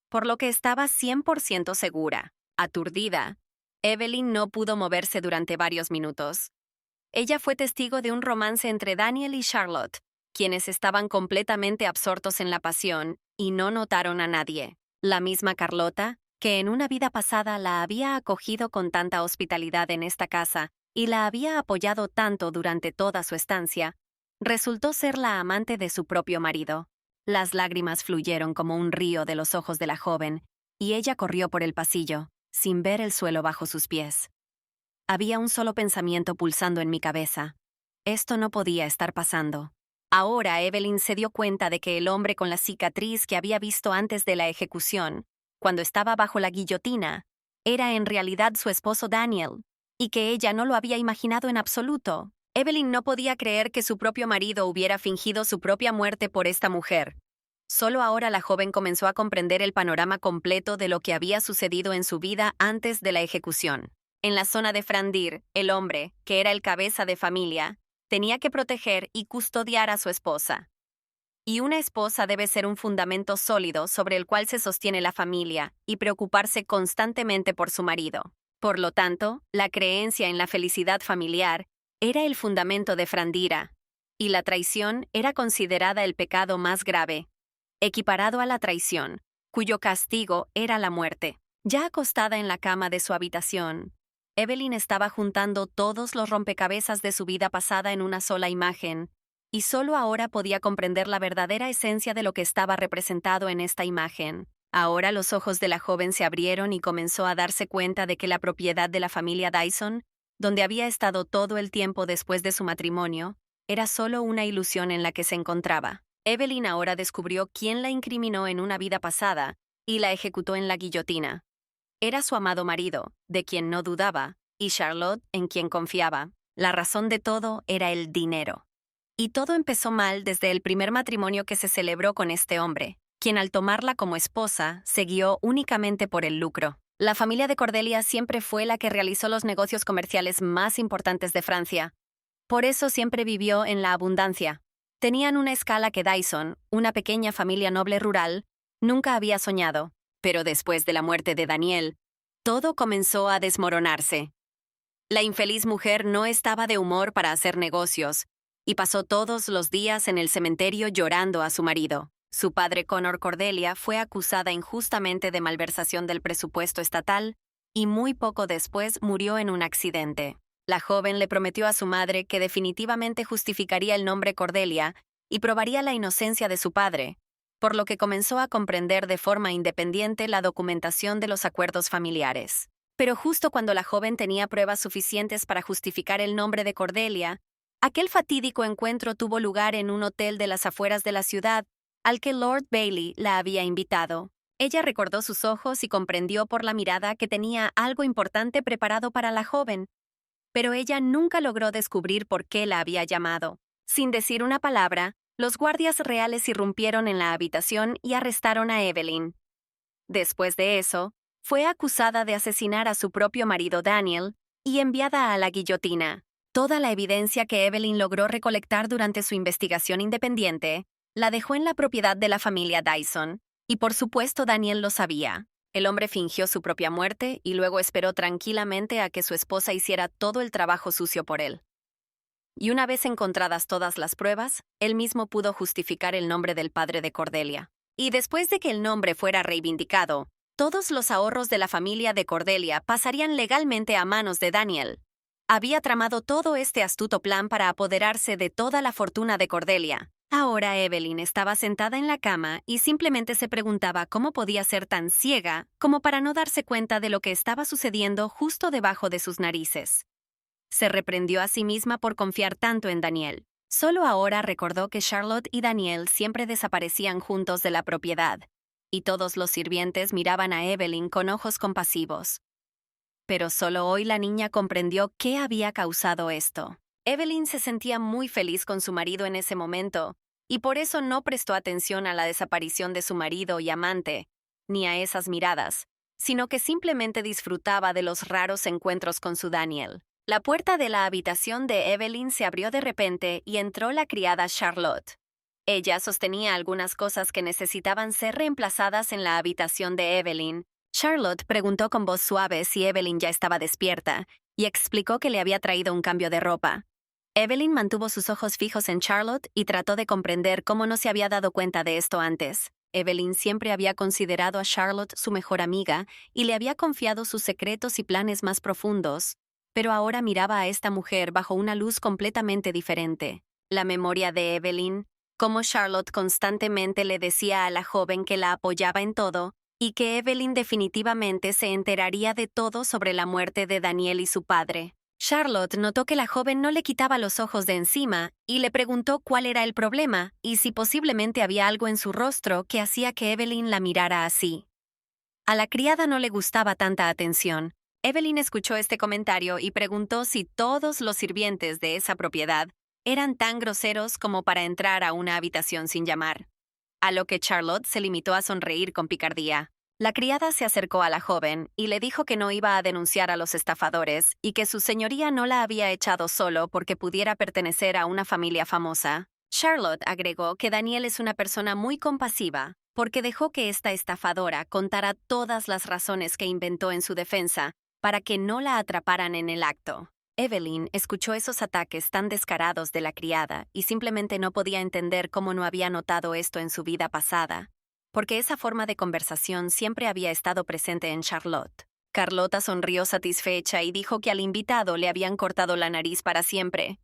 por lo que estaba 100% segura. Aturdida, Evelyn no pudo moverse durante varios minutos. Ella fue testigo de un romance entre Daniel y Charlotte, quienes estaban completamente absortos en la pasión y no notaron a nadie. La misma Carlota, que en una vida pasada la había acogido con tanta hospitalidad en esta casa y la había apoyado tanto durante toda su estancia, resultó ser la amante de su propio marido. Las lágrimas fluyeron como un río de los ojos de la joven, y ella corrió por el pasillo, sin ver el suelo bajo sus pies. Había un solo pensamiento pulsando en mi cabeza. Esto no podía estar pasando. Ahora Evelyn se dio cuenta de que el hombre con la cicatriz que había visto antes de la ejecución, cuando estaba bajo la guillotina, era en realidad su esposo Daniel, y que ella no lo había imaginado en absoluto. Evelyn no podía creer que su propio marido hubiera fingido su propia muerte por esta mujer. Solo ahora la joven comenzó a comprender el panorama completo de lo que había sucedido en su vida antes de la ejecución. En la zona de Frandir, el hombre, que era el cabeza de familia, tenía que proteger y custodiar a su esposa. Y una esposa debe ser un fundamento sólido sobre el cual se sostiene la familia y preocuparse constantemente por su marido. Por lo tanto, la creencia en la felicidad familiar era el fundamento de Frandira, y la traición era considerada el pecado más grave, equiparado a la traición, cuyo castigo era la muerte. Ya acostada en la cama de su habitación, Evelyn estaba juntando todos los rompecabezas de su vida pasada en una sola imagen, y solo ahora podía comprender la verdadera esencia de lo que estaba representado en esta imagen. Ahora los ojos de la joven se abrieron y comenzó a darse cuenta de que la propiedad de la familia Dyson, donde había estado todo el tiempo después de su matrimonio, era solo una ilusión en la que se encontraba. Evelyn ahora descubrió quién la incriminó en una vida pasada y la ejecutó en la guillotina. Era su amado marido, de quien no dudaba, y Charlotte, en quien confiaba. La razón de todo era el dinero. Y todo empezó mal desde el primer matrimonio que se celebró con este hombre, quien al tomarla como esposa se guió únicamente por el lucro. La familia de Cordelia siempre fue la que realizó los negocios comerciales más importantes de Francia. Por eso siempre vivió en la abundancia. Tenían una escala que Dyson, una pequeña familia noble rural, nunca había soñado. Pero después de la muerte de Daniel, todo comenzó a desmoronarse. La infeliz mujer no estaba de humor para hacer negocios, y pasó todos los días en el cementerio llorando a su marido. Su padre Connor Cordelia fue acusada injustamente de malversación del presupuesto estatal y muy poco después murió en un accidente. La joven le prometió a su madre que definitivamente justificaría el nombre Cordelia y probaría la inocencia de su padre, por lo que comenzó a comprender de forma independiente la documentación de los acuerdos familiares. Pero justo cuando la joven tenía pruebas suficientes para justificar el nombre de Cordelia, aquel fatídico encuentro tuvo lugar en un hotel de las afueras de la ciudad, al que Lord Bailey la había invitado. Ella recordó sus ojos y comprendió por la mirada que tenía algo importante preparado para la joven, pero ella nunca logró descubrir por qué la había llamado. Sin decir una palabra, los guardias reales irrumpieron en la habitación y arrestaron a Evelyn. Después de eso, fue acusada de asesinar a su propio marido Daniel y enviada a la guillotina. Toda la evidencia que Evelyn logró recolectar durante su investigación independiente la dejó en la propiedad de la familia Dyson, y por supuesto Daniel lo sabía. El hombre fingió su propia muerte y luego esperó tranquilamente a que su esposa hiciera todo el trabajo sucio por él. Y una vez encontradas todas las pruebas, él mismo pudo justificar el nombre del padre de Cordelia. Y después de que el nombre fuera reivindicado, todos los ahorros de la familia de Cordelia pasarían legalmente a manos de Daniel. Había tramado todo este astuto plan para apoderarse de toda la fortuna de Cordelia. Ahora Evelyn estaba sentada en la cama y simplemente se preguntaba cómo podía ser tan ciega como para no darse cuenta de lo que estaba sucediendo justo debajo de sus narices. Se reprendió a sí misma por confiar tanto en Daniel. Solo ahora recordó que Charlotte y Daniel siempre desaparecían juntos de la propiedad, y todos los sirvientes miraban a Evelyn con ojos compasivos. Pero solo hoy la niña comprendió qué había causado esto. Evelyn se sentía muy feliz con su marido en ese momento, y por eso no prestó atención a la desaparición de su marido y amante, ni a esas miradas, sino que simplemente disfrutaba de los raros encuentros con su Daniel. La puerta de la habitación de Evelyn se abrió de repente y entró la criada Charlotte. Ella sostenía algunas cosas que necesitaban ser reemplazadas en la habitación de Evelyn. Charlotte preguntó con voz suave si Evelyn ya estaba despierta y explicó que le había traído un cambio de ropa. Evelyn mantuvo sus ojos fijos en Charlotte y trató de comprender cómo no se había dado cuenta de esto antes. Evelyn siempre había considerado a Charlotte su mejor amiga y le había confiado sus secretos y planes más profundos, pero ahora miraba a esta mujer bajo una luz completamente diferente. La memoria de Evelyn, cómo Charlotte constantemente le decía a la joven que la apoyaba en todo y que Evelyn definitivamente se enteraría de todo sobre la muerte de Daniel y su padre. Charlotte notó que la joven no le quitaba los ojos de encima y le preguntó cuál era el problema y si posiblemente había algo en su rostro que hacía que Evelyn la mirara así. A la criada no le gustaba tanta atención. Evelyn escuchó este comentario y preguntó si todos los sirvientes de esa propiedad eran tan groseros como para entrar a una habitación sin llamar. A lo que Charlotte se limitó a sonreír con picardía. La criada se acercó a la joven y le dijo que no iba a denunciar a los estafadores y que su señoría no la había echado solo porque pudiera pertenecer a una familia famosa. Charlotte agregó que Daniel es una persona muy compasiva porque dejó que esta estafadora contara todas las razones que inventó en su defensa para que no la atraparan en el acto. Evelyn escuchó esos ataques tan descarados de la criada y simplemente no podía entender cómo no había notado esto en su vida pasada, porque esa forma de conversación siempre había estado presente en Charlotte. Carlota sonrió satisfecha y dijo que al invitado le habían cortado la nariz para siempre,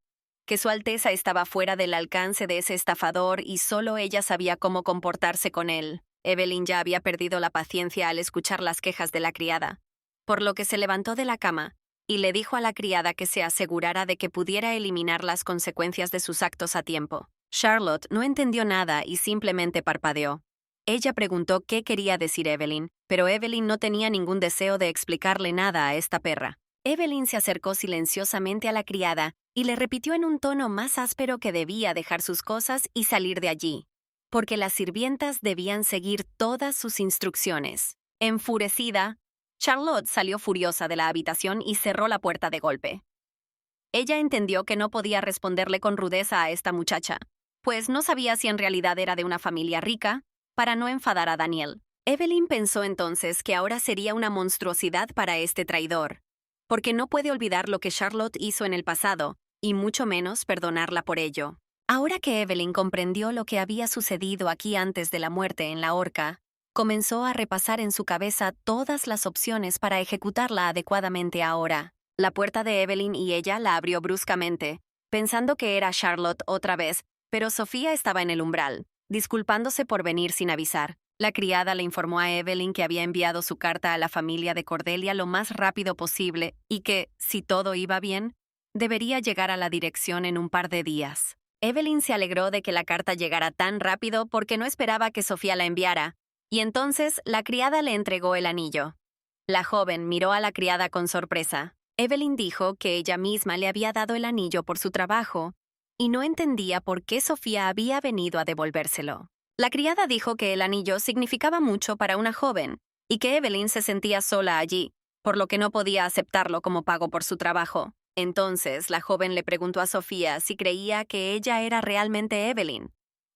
que Su Alteza estaba fuera del alcance de ese estafador y solo ella sabía cómo comportarse con él. Evelyn ya había perdido la paciencia al escuchar las quejas de la criada, por lo que se levantó de la cama y le dijo a la criada que se asegurara de que pudiera eliminar las consecuencias de sus actos a tiempo. Charlotte no entendió nada y simplemente parpadeó. Ella preguntó qué quería decir Evelyn, pero Evelyn no tenía ningún deseo de explicarle nada a esta perra. Evelyn se acercó silenciosamente a la criada y le repitió en un tono más áspero que debía dejar sus cosas y salir de allí, porque las sirvientas debían seguir todas sus instrucciones. Enfurecida, Charlotte salió furiosa de la habitación y cerró la puerta de golpe. Ella entendió que no podía responderle con rudeza a esta muchacha, pues no sabía si en realidad era de una familia rica, para no enfadar a Daniel. Evelyn pensó entonces que ahora sería una monstruosidad para este traidor, porque no puede olvidar lo que Charlotte hizo en el pasado, y mucho menos perdonarla por ello. Ahora que Evelyn comprendió lo que había sucedido aquí antes de la muerte en la horca, comenzó a repasar en su cabeza todas las opciones para ejecutarla adecuadamente ahora. La puerta de Evelyn y ella la abrió bruscamente, pensando que era Charlotte otra vez, pero Sofía estaba en el umbral, disculpándose por venir sin avisar. La criada le informó a Evelyn que había enviado su carta a la familia de Cordelia lo más rápido posible y que, si todo iba bien, debería llegar a la dirección en un par de días. Evelyn se alegró de que la carta llegara tan rápido porque no esperaba que Sofía la enviara, y entonces la criada le entregó el anillo. La joven miró a la criada con sorpresa. Evelyn dijo que ella misma le había dado el anillo por su trabajo, y no entendía por qué Sofía había venido a devolvérselo. La criada dijo que el anillo significaba mucho para una joven, y que Evelyn se sentía sola allí, por lo que no podía aceptarlo como pago por su trabajo. Entonces, la joven le preguntó a Sofía si creía que ella era realmente Evelyn.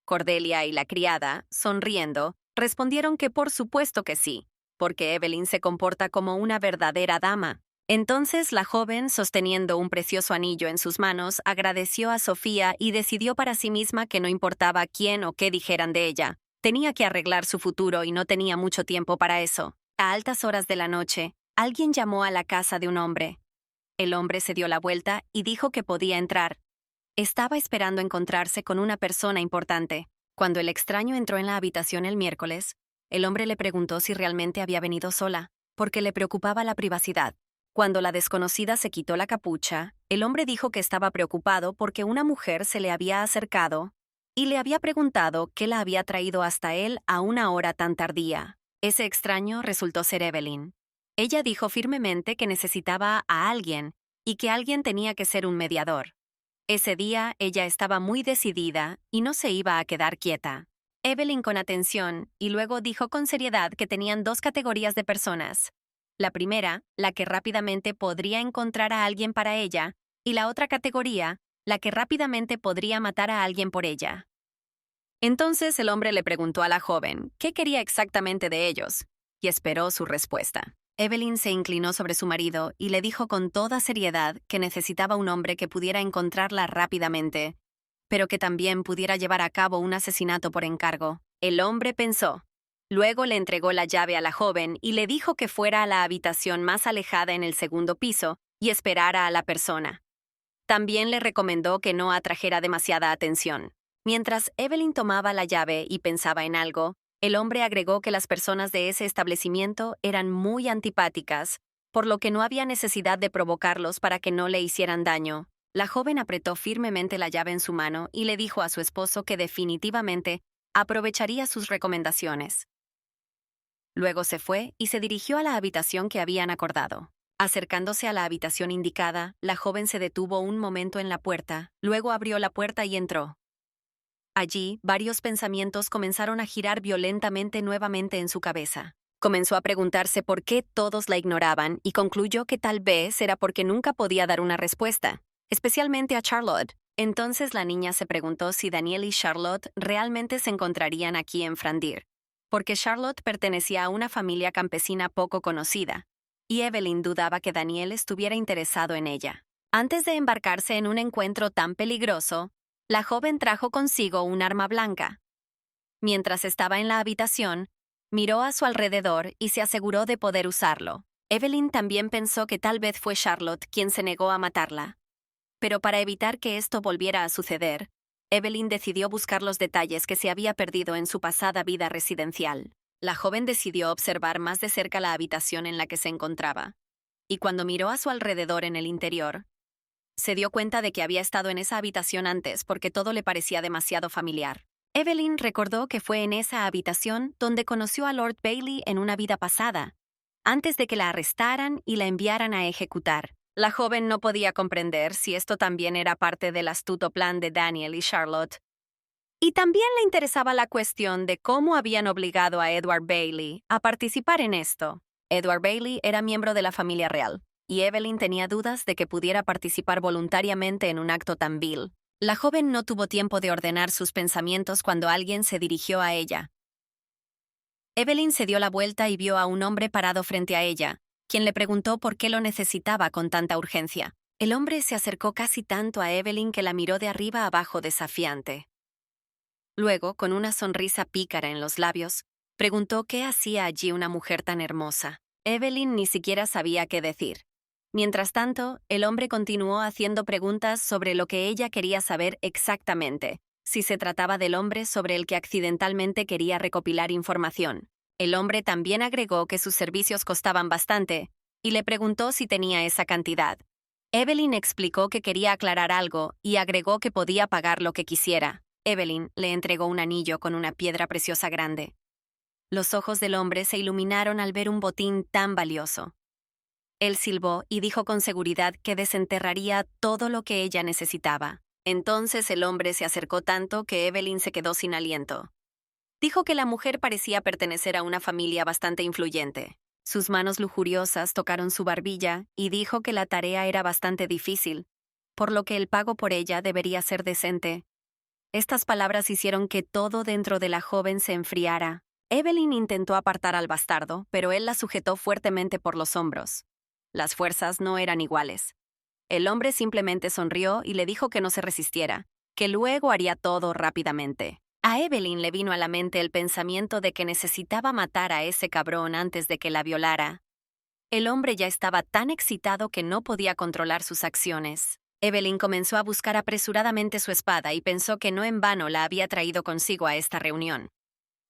Cordelia y la criada, sonriendo, respondieron que por supuesto que sí, porque Evelyn se comporta como una verdadera dama. Entonces la joven, sosteniendo un precioso anillo en sus manos, agradeció a Sofía y decidió para sí misma que no importaba quién o qué dijeran de ella. Tenía que arreglar su futuro y no tenía mucho tiempo para eso. A altas horas de la noche, alguien llamó a la casa de un hombre. El hombre se dio la vuelta y dijo que podía entrar. Estaba esperando encontrarse con una persona importante. Cuando el extraño entró en la habitación el miércoles, el hombre le preguntó si realmente había venido sola, porque le preocupaba la privacidad. Cuando la desconocida se quitó la capucha, el hombre dijo que estaba preocupado porque una mujer se le había acercado y le había preguntado qué la había traído hasta él a una hora tan tardía. Ese extraño resultó ser Evelyn. Ella dijo firmemente que necesitaba a alguien y que alguien tenía que ser un mediador. Ese día ella estaba muy decidida y no se iba a quedar quieta. Evelyn con atención y luego dijo con seriedad que tenían dos categorías de personas. La primera, la que rápidamente podría encontrar a alguien para ella, y la otra categoría, la que rápidamente podría matar a alguien por ella. Entonces el hombre le preguntó a la joven qué quería exactamente de ellos, y esperó su respuesta. Evelyn se inclinó sobre su marido y le dijo con toda seriedad que necesitaba un hombre que pudiera encontrarla rápidamente, pero que también pudiera llevar a cabo un asesinato por encargo. El hombre pensó. Luego le entregó la llave a la joven y le dijo que fuera a la habitación más alejada en el segundo piso y esperara a la persona. También le recomendó que no atrajera demasiada atención. Mientras Evelyn tomaba la llave y pensaba en algo, el hombre agregó que las personas de ese establecimiento eran muy antipáticas, por lo que no había necesidad de provocarlos para que no le hicieran daño. La joven apretó firmemente la llave en su mano y le dijo a su esposo que definitivamente aprovecharía sus recomendaciones. Luego se fue y se dirigió a la habitación que habían acordado. Acercándose a la habitación indicada, la joven se detuvo un momento en la puerta, luego abrió la puerta y entró. Allí, varios pensamientos comenzaron a girar violentamente nuevamente en su cabeza. Comenzó a preguntarse por qué todos la ignoraban y concluyó que tal vez era porque nunca podía dar una respuesta, especialmente a Charlotte. Entonces la niña se preguntó si Daniel y Charlotte realmente se encontrarían aquí en Frandir, porque Charlotte pertenecía a una familia campesina poco conocida, y Evelyn dudaba que Daniel estuviera interesado en ella. Antes de embarcarse en un encuentro tan peligroso, la joven trajo consigo un arma blanca. Mientras estaba en la habitación, miró a su alrededor y se aseguró de poder usarlo. Evelyn también pensó que tal vez fue Charlotte quien se negó a matarla. Pero para evitar que esto volviera a suceder, Evelyn decidió buscar los detalles que se había perdido en su pasada vida residencial. La joven decidió observar más de cerca la habitación en la que se encontraba, y cuando miró a su alrededor en el interior, se dio cuenta de que había estado en esa habitación antes porque todo le parecía demasiado familiar. Evelyn recordó que fue en esa habitación donde conoció a Lord Bailey en una vida pasada, antes de que la arrestaran y la enviaran a ejecutar. La joven no podía comprender si esto también era parte del astuto plan de Daniel y Charlotte. Y también le interesaba la cuestión de cómo habían obligado a Edward Bailey a participar en esto. Edward Bailey era miembro de la familia real, y Evelyn tenía dudas de que pudiera participar voluntariamente en un acto tan vil. La joven no tuvo tiempo de ordenar sus pensamientos cuando alguien se dirigió a ella. Evelyn se dio la vuelta y vio a un hombre parado frente a ella, quien le preguntó por qué lo necesitaba con tanta urgencia. El hombre se acercó casi tanto a Evelyn que la miró de arriba abajo desafiante. Luego, con una sonrisa pícara en los labios, preguntó qué hacía allí una mujer tan hermosa. Evelyn ni siquiera sabía qué decir. Mientras tanto, el hombre continuó haciendo preguntas sobre lo que ella quería saber exactamente, si se trataba del hombre sobre el que accidentalmente quería recopilar información. El hombre también agregó que sus servicios costaban bastante, y le preguntó si tenía esa cantidad. Evelyn explicó que quería aclarar algo y agregó que podía pagar lo que quisiera. Evelyn le entregó un anillo con una piedra preciosa grande. Los ojos del hombre se iluminaron al ver un botín tan valioso. Él silbó y dijo con seguridad que desenterraría todo lo que ella necesitaba. Entonces el hombre se acercó tanto que Evelyn se quedó sin aliento. Dijo que la mujer parecía pertenecer a una familia bastante influyente. Sus manos lujuriosas tocaron su barbilla y dijo que la tarea era bastante difícil, por lo que el pago por ella debería ser decente. Estas palabras hicieron que todo dentro de la joven se enfriara. Evelyn intentó apartar al bastardo, pero él la sujetó fuertemente por los hombros. Las fuerzas no eran iguales. El hombre simplemente sonrió y le dijo que no se resistiera, que luego haría todo rápidamente. A Evelyn le vino a la mente el pensamiento de que necesitaba matar a ese cabrón antes de que la violara. El hombre ya estaba tan excitado que no podía controlar sus acciones. Evelyn comenzó a buscar apresuradamente su espada y pensó que no en vano la había traído consigo a esta reunión.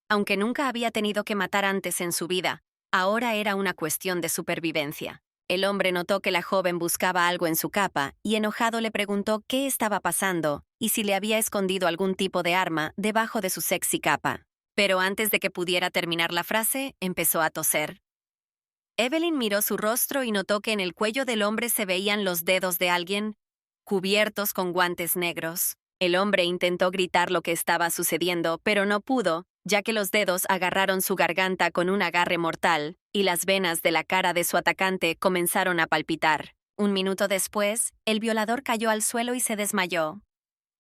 Aunque nunca había tenido que matar antes en su vida, ahora era una cuestión de supervivencia. El hombre notó que la joven buscaba algo en su capa y enojado le preguntó qué estaba pasando y si le había escondido algún tipo de arma debajo de su sexy capa. Pero antes de que pudiera terminar la frase, empezó a toser. Evelyn miró su rostro y notó que en el cuello del hombre se veían los dedos de alguien, cubiertos con guantes negros. El hombre intentó gritar lo que estaba sucediendo, pero no pudo, ya que los dedos agarraron su garganta con un agarre mortal, y las venas de la cara de su atacante comenzaron a palpitar. Un minuto después, el violador cayó al suelo y se desmayó.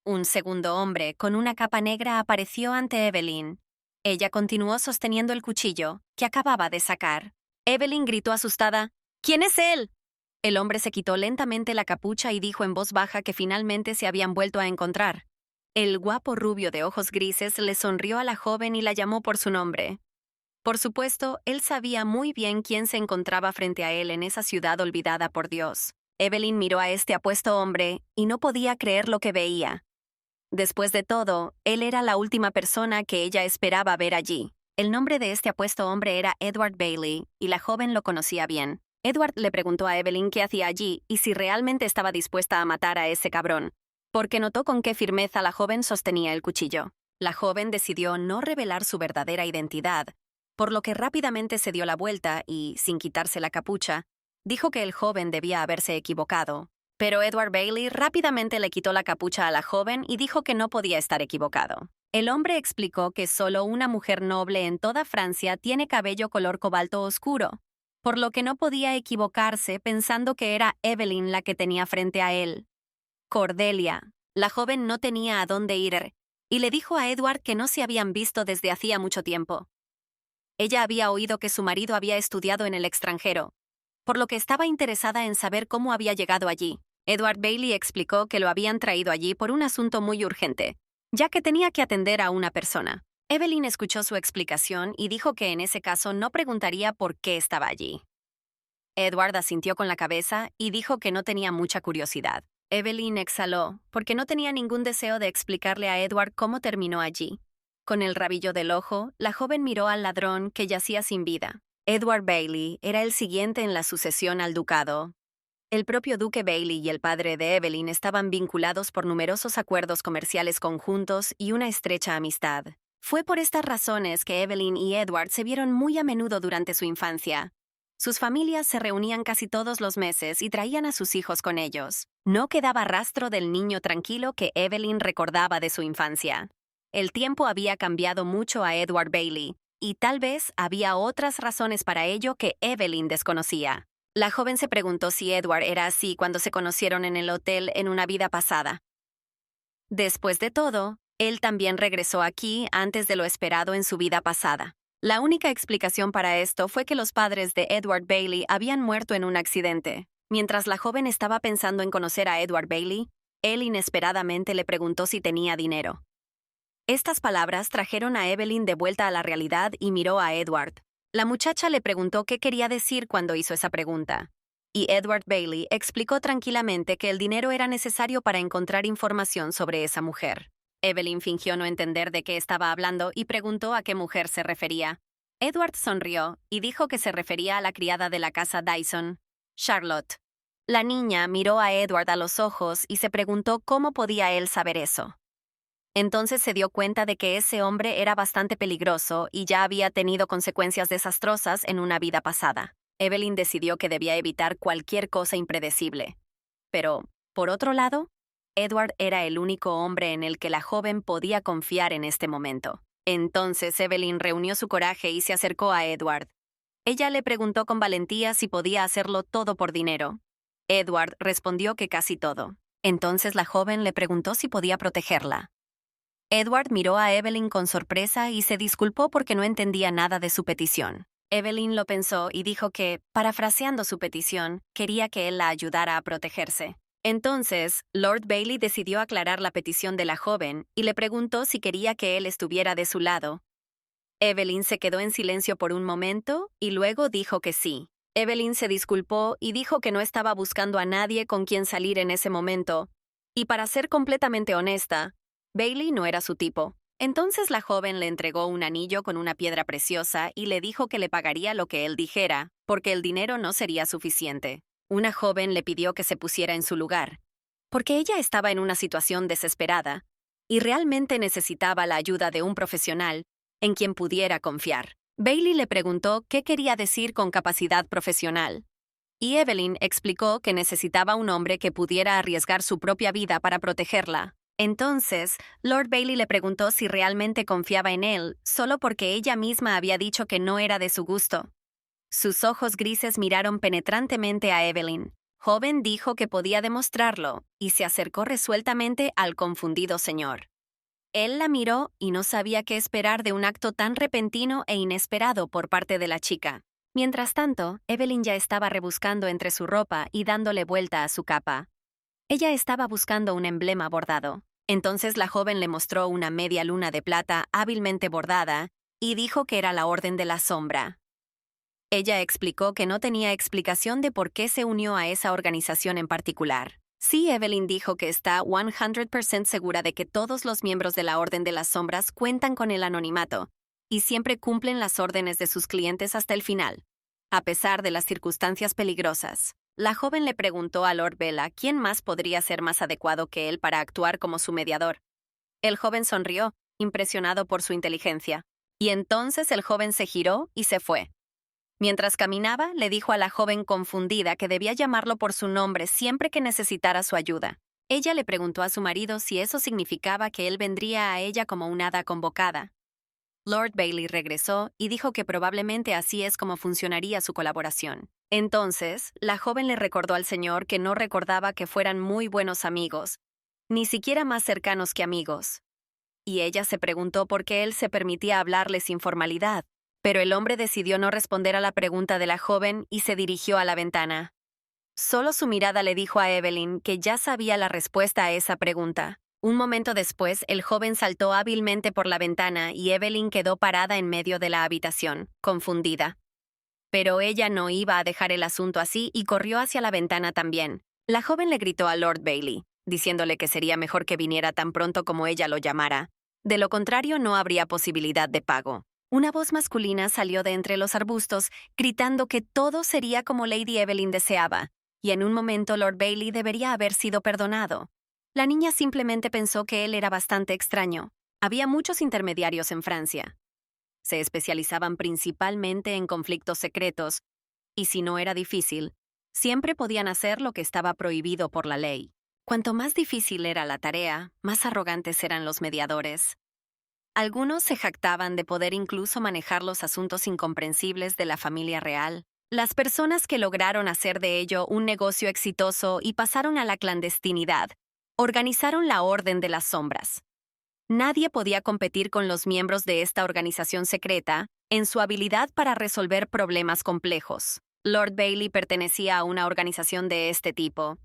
Un segundo hombre, con una capa negra, apareció ante Evelyn. Ella continuó sosteniendo el cuchillo, que acababa de sacar. Evelyn gritó asustada, «¿Quién es él?». El hombre se quitó lentamente la capucha y dijo en voz baja que finalmente se habían vuelto a encontrar. El guapo rubio de ojos grises le sonrió a la joven y la llamó por su nombre. Por supuesto, él sabía muy bien quién se encontraba frente a él en esa ciudad olvidada por Dios. Evelyn miró a este apuesto hombre y no podía creer lo que veía. Después de todo, él era la última persona que ella esperaba ver allí. El nombre de este apuesto hombre era Edward Bailey, y la joven lo conocía bien. Edward le preguntó a Evelyn qué hacía allí y si realmente estaba dispuesta a matar a ese cabrón, porque notó con qué firmeza la joven sostenía el cuchillo. La joven decidió no revelar su verdadera identidad, por lo que rápidamente se dio la vuelta y, sin quitarse la capucha, dijo que el joven debía haberse equivocado. Pero Edward Bailey rápidamente le quitó la capucha a la joven y dijo que no podía estar equivocado. El hombre explicó que solo una mujer noble en toda Francia tiene cabello color cobalto oscuro, por lo que no podía equivocarse pensando que era Evelyn la que tenía frente a él. Cordelia. La joven no tenía a dónde ir, y le dijo a Edward que no se habían visto desde hacía mucho tiempo. Ella había oído que su marido había estudiado en el extranjero, por lo que estaba interesada en saber cómo había llegado allí. Edward Bailey explicó que lo habían traído allí por un asunto muy urgente, ya que tenía que atender a una persona. Evelyn escuchó su explicación y dijo que en ese caso no preguntaría por qué estaba allí. Edward asintió con la cabeza y dijo que no tenía mucha curiosidad. Evelyn exhaló, porque no tenía ningún deseo de explicarle a Edward cómo terminó allí. Con el rabillo del ojo, la joven miró al ladrón que yacía sin vida. Edward Bailey era el siguiente en la sucesión al ducado. El propio duque Bailey y el padre de Evelyn estaban vinculados por numerosos acuerdos comerciales conjuntos y una estrecha amistad. Fue por estas razones que Evelyn y Edward se vieron muy a menudo durante su infancia. Sus familias se reunían casi todos los meses y traían a sus hijos con ellos. No quedaba rastro del niño tranquilo que Evelyn recordaba de su infancia. El tiempo había cambiado mucho a Edward Bailey, y tal vez había otras razones para ello que Evelyn desconocía. La joven se preguntó si Edward era así cuando se conocieron en el hotel en una vida pasada. Después de todo, él también regresó aquí antes de lo esperado en su vida pasada. La única explicación para esto fue que los padres de Edward Bailey habían muerto en un accidente. Mientras la joven estaba pensando en conocer a Edward Bailey, él inesperadamente le preguntó si tenía dinero. Estas palabras trajeron a Evelyn de vuelta a la realidad y miró a Edward. La muchacha le preguntó qué quería decir cuando hizo esa pregunta. y Edward Bailey explicó tranquilamente que el dinero era necesario para encontrar información sobre esa mujer. Evelyn fingió no entender de qué estaba hablando y preguntó a qué mujer se refería. Edward sonrió y dijo que se refería a la criada de la casa Dyson, Charlotte. La niña miró a Edward a los ojos y se preguntó cómo podía él saber eso. Entonces se dio cuenta de que ese hombre era bastante peligroso y ya había tenido consecuencias desastrosas en una vida pasada. Evelyn decidió que debía evitar cualquier cosa impredecible. Pero, por otro lado, Edward era el único hombre en el que la joven podía confiar en este momento. Entonces Evelyn reunió su coraje y se acercó a Edward. Ella le preguntó con valentía si podía hacerlo todo por dinero. Edward respondió que casi todo. Entonces la joven le preguntó si podía protegerla. Edward miró a Evelyn con sorpresa y se disculpó porque no entendía nada de su petición. Evelyn lo pensó y dijo que, parafraseando su petición, quería que él la ayudara a protegerse. Entonces, Lord Bailey decidió aclarar la petición de la joven y le preguntó si quería que él estuviera de su lado. Evelyn se quedó en silencio por un momento y luego dijo que sí. Evelyn se disculpó y dijo que no estaba buscando a nadie con quien salir en ese momento. Y para ser completamente honesta, Bailey no era su tipo. Entonces la joven le entregó un anillo con una piedra preciosa y le dijo que le pagaría lo que él dijera, porque el dinero no sería suficiente. Una joven le pidió que se pusiera en su lugar, porque ella estaba en una situación desesperada y realmente necesitaba la ayuda de un profesional en quien pudiera confiar. Bailey le preguntó qué quería decir con capacidad profesional, y Evelyn explicó que necesitaba un hombre que pudiera arriesgar su propia vida para protegerla. Entonces, Lord Bailey le preguntó si realmente confiaba en él, solo porque ella misma había dicho que no era de su gusto. Sus ojos grises miraron penetrantemente a Evelyn. Joven dijo que podía demostrarlo, y se acercó resueltamente al confundido señor. Él la miró y no sabía qué esperar de un acto tan repentino e inesperado por parte de la chica. Mientras tanto, Evelyn ya estaba rebuscando entre su ropa y dándole vuelta a su capa. Ella estaba buscando un emblema bordado. Entonces la joven le mostró una media luna de plata hábilmente bordada y dijo que era la Orden de la Sombra. Ella explicó que no tenía explicación de por qué se unió a esa organización en particular. Sí, Evelyn dijo que está 100% segura de que todos los miembros de la Orden de las Sombras cuentan con el anonimato y siempre cumplen las órdenes de sus clientes hasta el final, a pesar de las circunstancias peligrosas. La joven le preguntó a Lord Bella quién más podría ser más adecuado que él para actuar como su mediador. El joven sonrió, impresionado por su inteligencia, y entonces el joven se giró y se fue. Mientras caminaba, le dijo a la joven confundida que debía llamarlo por su nombre siempre que necesitara su ayuda. Ella le preguntó a su marido si eso significaba que él vendría a ella como una hada convocada. Lord Bailey regresó y dijo que probablemente así es como funcionaría su colaboración. Entonces, la joven le recordó al señor que no recordaba que fueran muy buenos amigos, ni siquiera más cercanos que amigos. Y ella se preguntó por qué él se permitía hablarle sin formalidad. Pero el hombre decidió no responder a la pregunta de la joven y se dirigió a la ventana. Solo su mirada le dijo a Evelyn que ya sabía la respuesta a esa pregunta. Un momento después, el joven saltó hábilmente por la ventana y Evelyn quedó parada en medio de la habitación, confundida. Pero ella no iba a dejar el asunto así y corrió hacia la ventana también. La joven le gritó a Lord Bailey, diciéndole que sería mejor que viniera tan pronto como ella lo llamara. De lo contrario, no habría posibilidad de pago. Una voz masculina salió de entre los arbustos, gritando que todo sería como Lady Evelyn deseaba, y en un momento Lord Bailey debería haber sido perdonado. La niña simplemente pensó que él era bastante extraño. Había muchos intermediarios en Francia. Se especializaban principalmente en conflictos secretos, y si no era difícil, siempre podían hacer lo que estaba prohibido por la ley. Cuanto más difícil era la tarea, más arrogantes eran los mediadores. Algunos se jactaban de poder incluso manejar los asuntos incomprensibles de la familia real. Las personas que lograron hacer de ello un negocio exitoso y pasaron a la clandestinidad, organizaron la Orden de las Sombras. Nadie podía competir con los miembros de esta organización secreta en su habilidad para resolver problemas complejos. Lord Bailey pertenecía a una organización de este tipo,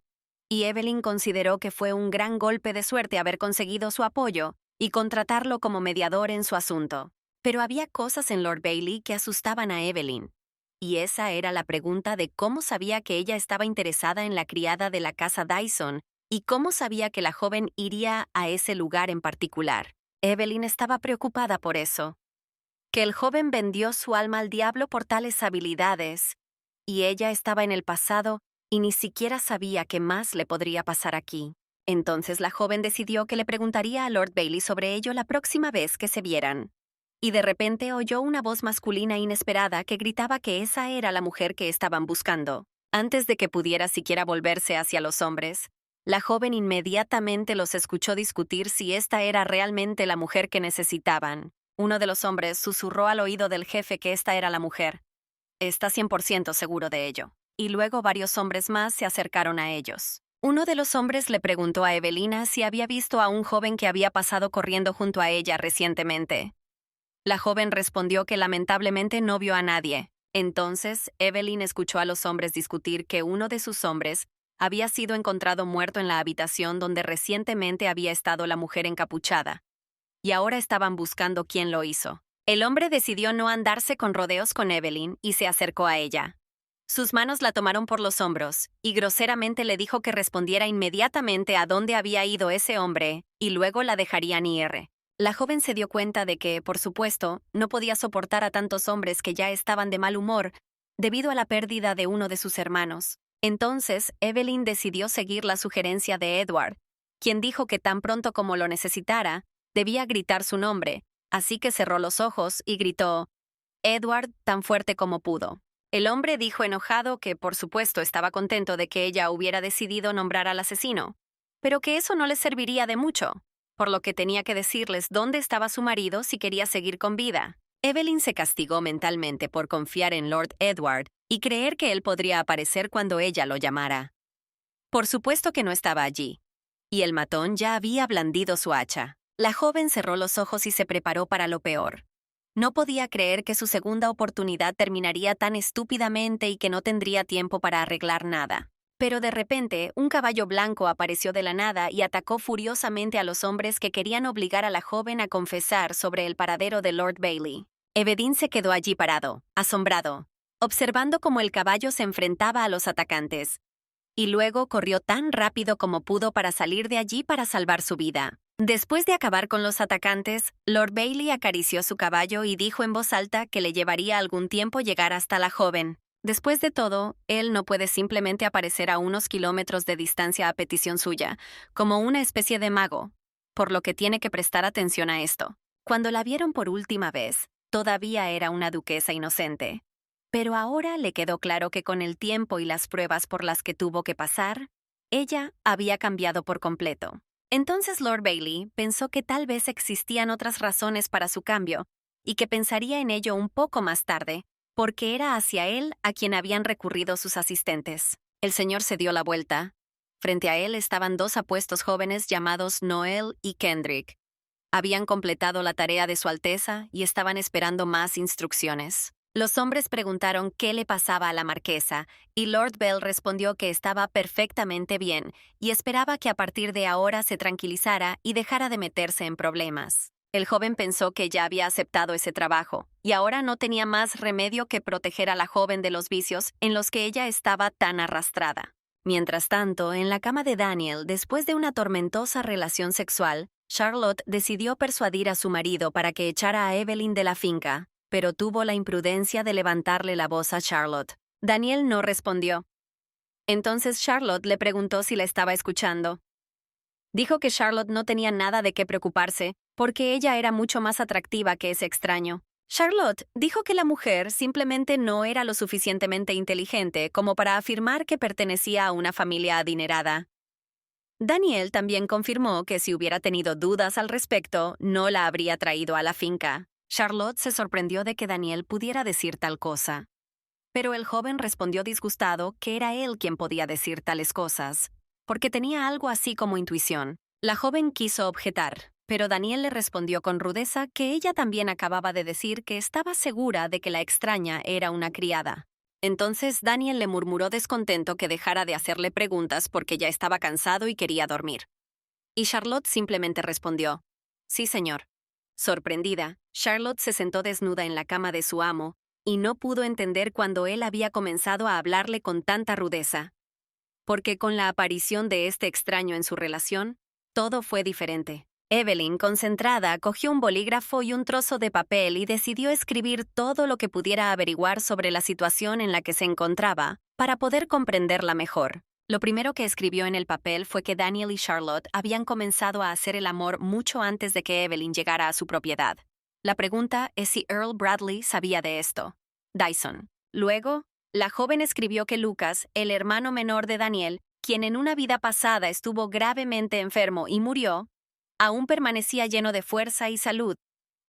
y Evelyn consideró que fue un gran golpe de suerte haber conseguido su apoyo y contratarlo como mediador en su asunto. Pero había cosas en Lord Bailey que asustaban a Evelyn. Y esa era la pregunta de cómo sabía que ella estaba interesada en la criada de la casa Dyson y cómo sabía que la joven iría a ese lugar en particular. Evelyn estaba preocupada por eso. Que el joven vendió su alma al diablo por tales habilidades, y ella estaba en el pasado y ni siquiera sabía qué más le podría pasar aquí. Entonces la joven decidió que le preguntaría a Lord Bailey sobre ello la próxima vez que se vieran. Y de repente oyó una voz masculina inesperada que gritaba que esa era la mujer que estaban buscando. Antes de que pudiera siquiera volverse hacia los hombres, la joven inmediatamente los escuchó discutir si esta era realmente la mujer que necesitaban. Uno de los hombres susurró al oído del jefe que esta era la mujer. Está 100% seguro de ello. Y luego varios hombres más se acercaron a ellos. Uno de los hombres le preguntó a Evelina si había visto a un joven que había pasado corriendo junto a ella recientemente. La joven respondió que lamentablemente no vio a nadie. Entonces, Evelyn escuchó a los hombres discutir que uno de sus hombres había sido encontrado muerto en la habitación donde recientemente había estado la mujer encapuchada, y ahora estaban buscando quién lo hizo. El hombre decidió no andarse con rodeos con Evelyn y se acercó a ella. Sus manos la tomaron por los hombros y groseramente le dijo que respondiera inmediatamente a dónde había ido ese hombre y luego la dejarían ir. La joven se dio cuenta de que, por supuesto, no podía soportar a tantos hombres que ya estaban de mal humor debido a la pérdida de uno de sus hermanos. Entonces, Evelyn decidió seguir la sugerencia de Edward, quien dijo que tan pronto como lo necesitara, debía gritar su nombre, así que cerró los ojos y gritó, «Edward», tan fuerte como pudo. El hombre dijo enojado que, por supuesto, estaba contento de que ella hubiera decidido nombrar al asesino, pero que eso no le serviría de mucho, por lo que tenía que decirles dónde estaba su marido si quería seguir con vida. Evelyn se castigó mentalmente por confiar en Lord Edward y creer que él podría aparecer cuando ella lo llamara. Por supuesto que no estaba allí, y el matón ya había blandido su hacha. La joven cerró los ojos y se preparó para lo peor. No podía creer que su segunda oportunidad terminaría tan estúpidamente y que no tendría tiempo para arreglar nada. Pero de repente, un caballo blanco apareció de la nada y atacó furiosamente a los hombres que querían obligar a la joven a confesar sobre el paradero de Lord Bailey. Evelyn se quedó allí parado, asombrado, observando cómo el caballo se enfrentaba a los atacantes. Y luego corrió tan rápido como pudo para salir de allí para salvar su vida. Después de acabar con los atacantes, Lord Bailey acarició su caballo y dijo en voz alta que le llevaría algún tiempo llegar hasta la joven. Después de todo, él no puede simplemente aparecer a unos kilómetros de distancia a petición suya, como una especie de mago, por lo que tiene que prestar atención a esto. Cuando la vieron por última vez, todavía era una duquesa inocente. Pero ahora le quedó claro que con el tiempo y las pruebas por las que tuvo que pasar, ella había cambiado por completo. Entonces Lord Bailey pensó que tal vez existían otras razones para su cambio y que pensaría en ello un poco más tarde, porque era hacia él a quien habían recurrido sus asistentes. El señor se dio la vuelta. Frente a él estaban dos apuestos jóvenes llamados Noel y Kendrick. Habían completado la tarea de Su Alteza y estaban esperando más instrucciones. Los hombres preguntaron qué le pasaba a la marquesa, y Lord Bell respondió que estaba perfectamente bien y esperaba que a partir de ahora se tranquilizara y dejara de meterse en problemas. El joven pensó que ya había aceptado ese trabajo, y ahora no tenía más remedio que proteger a la joven de los vicios en los que ella estaba tan arrastrada. Mientras tanto, en la cama de Daniel, después de una tormentosa relación sexual, Charlotte decidió persuadir a su marido para que echara a Evelyn de la finca, pero tuvo la imprudencia de levantarle la voz a Charlotte. Daniel no respondió. Entonces Charlotte le preguntó si la estaba escuchando. Dijo que Charlotte no tenía nada de qué preocuparse, porque ella era mucho más atractiva que ese extraño. Charlotte dijo que la mujer simplemente no era lo suficientemente inteligente como para afirmar que pertenecía a una familia adinerada. Daniel también confirmó que si hubiera tenido dudas al respecto, no la habría traído a la finca. Charlotte se sorprendió de que Daniel pudiera decir tal cosa. Pero el joven respondió disgustado que era él quien podía decir tales cosas, porque tenía algo así como intuición. La joven quiso objetar, pero Daniel le respondió con rudeza que ella también acababa de decir que estaba segura de que la extraña era una criada. Entonces Daniel le murmuró descontento que dejara de hacerle preguntas porque ya estaba cansado y quería dormir. Y Charlotte simplemente respondió, «Sí, señor». Sorprendida, Charlotte se sentó desnuda en la cama de su amo y no pudo entender cuando él había comenzado a hablarle con tanta rudeza. Porque con la aparición de este extraño en su relación, todo fue diferente. Evelyn, concentrada, cogió un bolígrafo y un trozo de papel y decidió escribir todo lo que pudiera averiguar sobre la situación en la que se encontraba, para poder comprenderla mejor. Lo primero que escribió en el papel fue que Daniel y Charlotte habían comenzado a hacer el amor mucho antes de que Evelyn llegara a su propiedad. La pregunta es si Earl Bradley sabía de esto. Dyson. Luego, la joven escribió que Lucas, el hermano menor de Daniel, quien en una vida pasada estuvo gravemente enfermo y murió, aún permanecía lleno de fuerza y salud,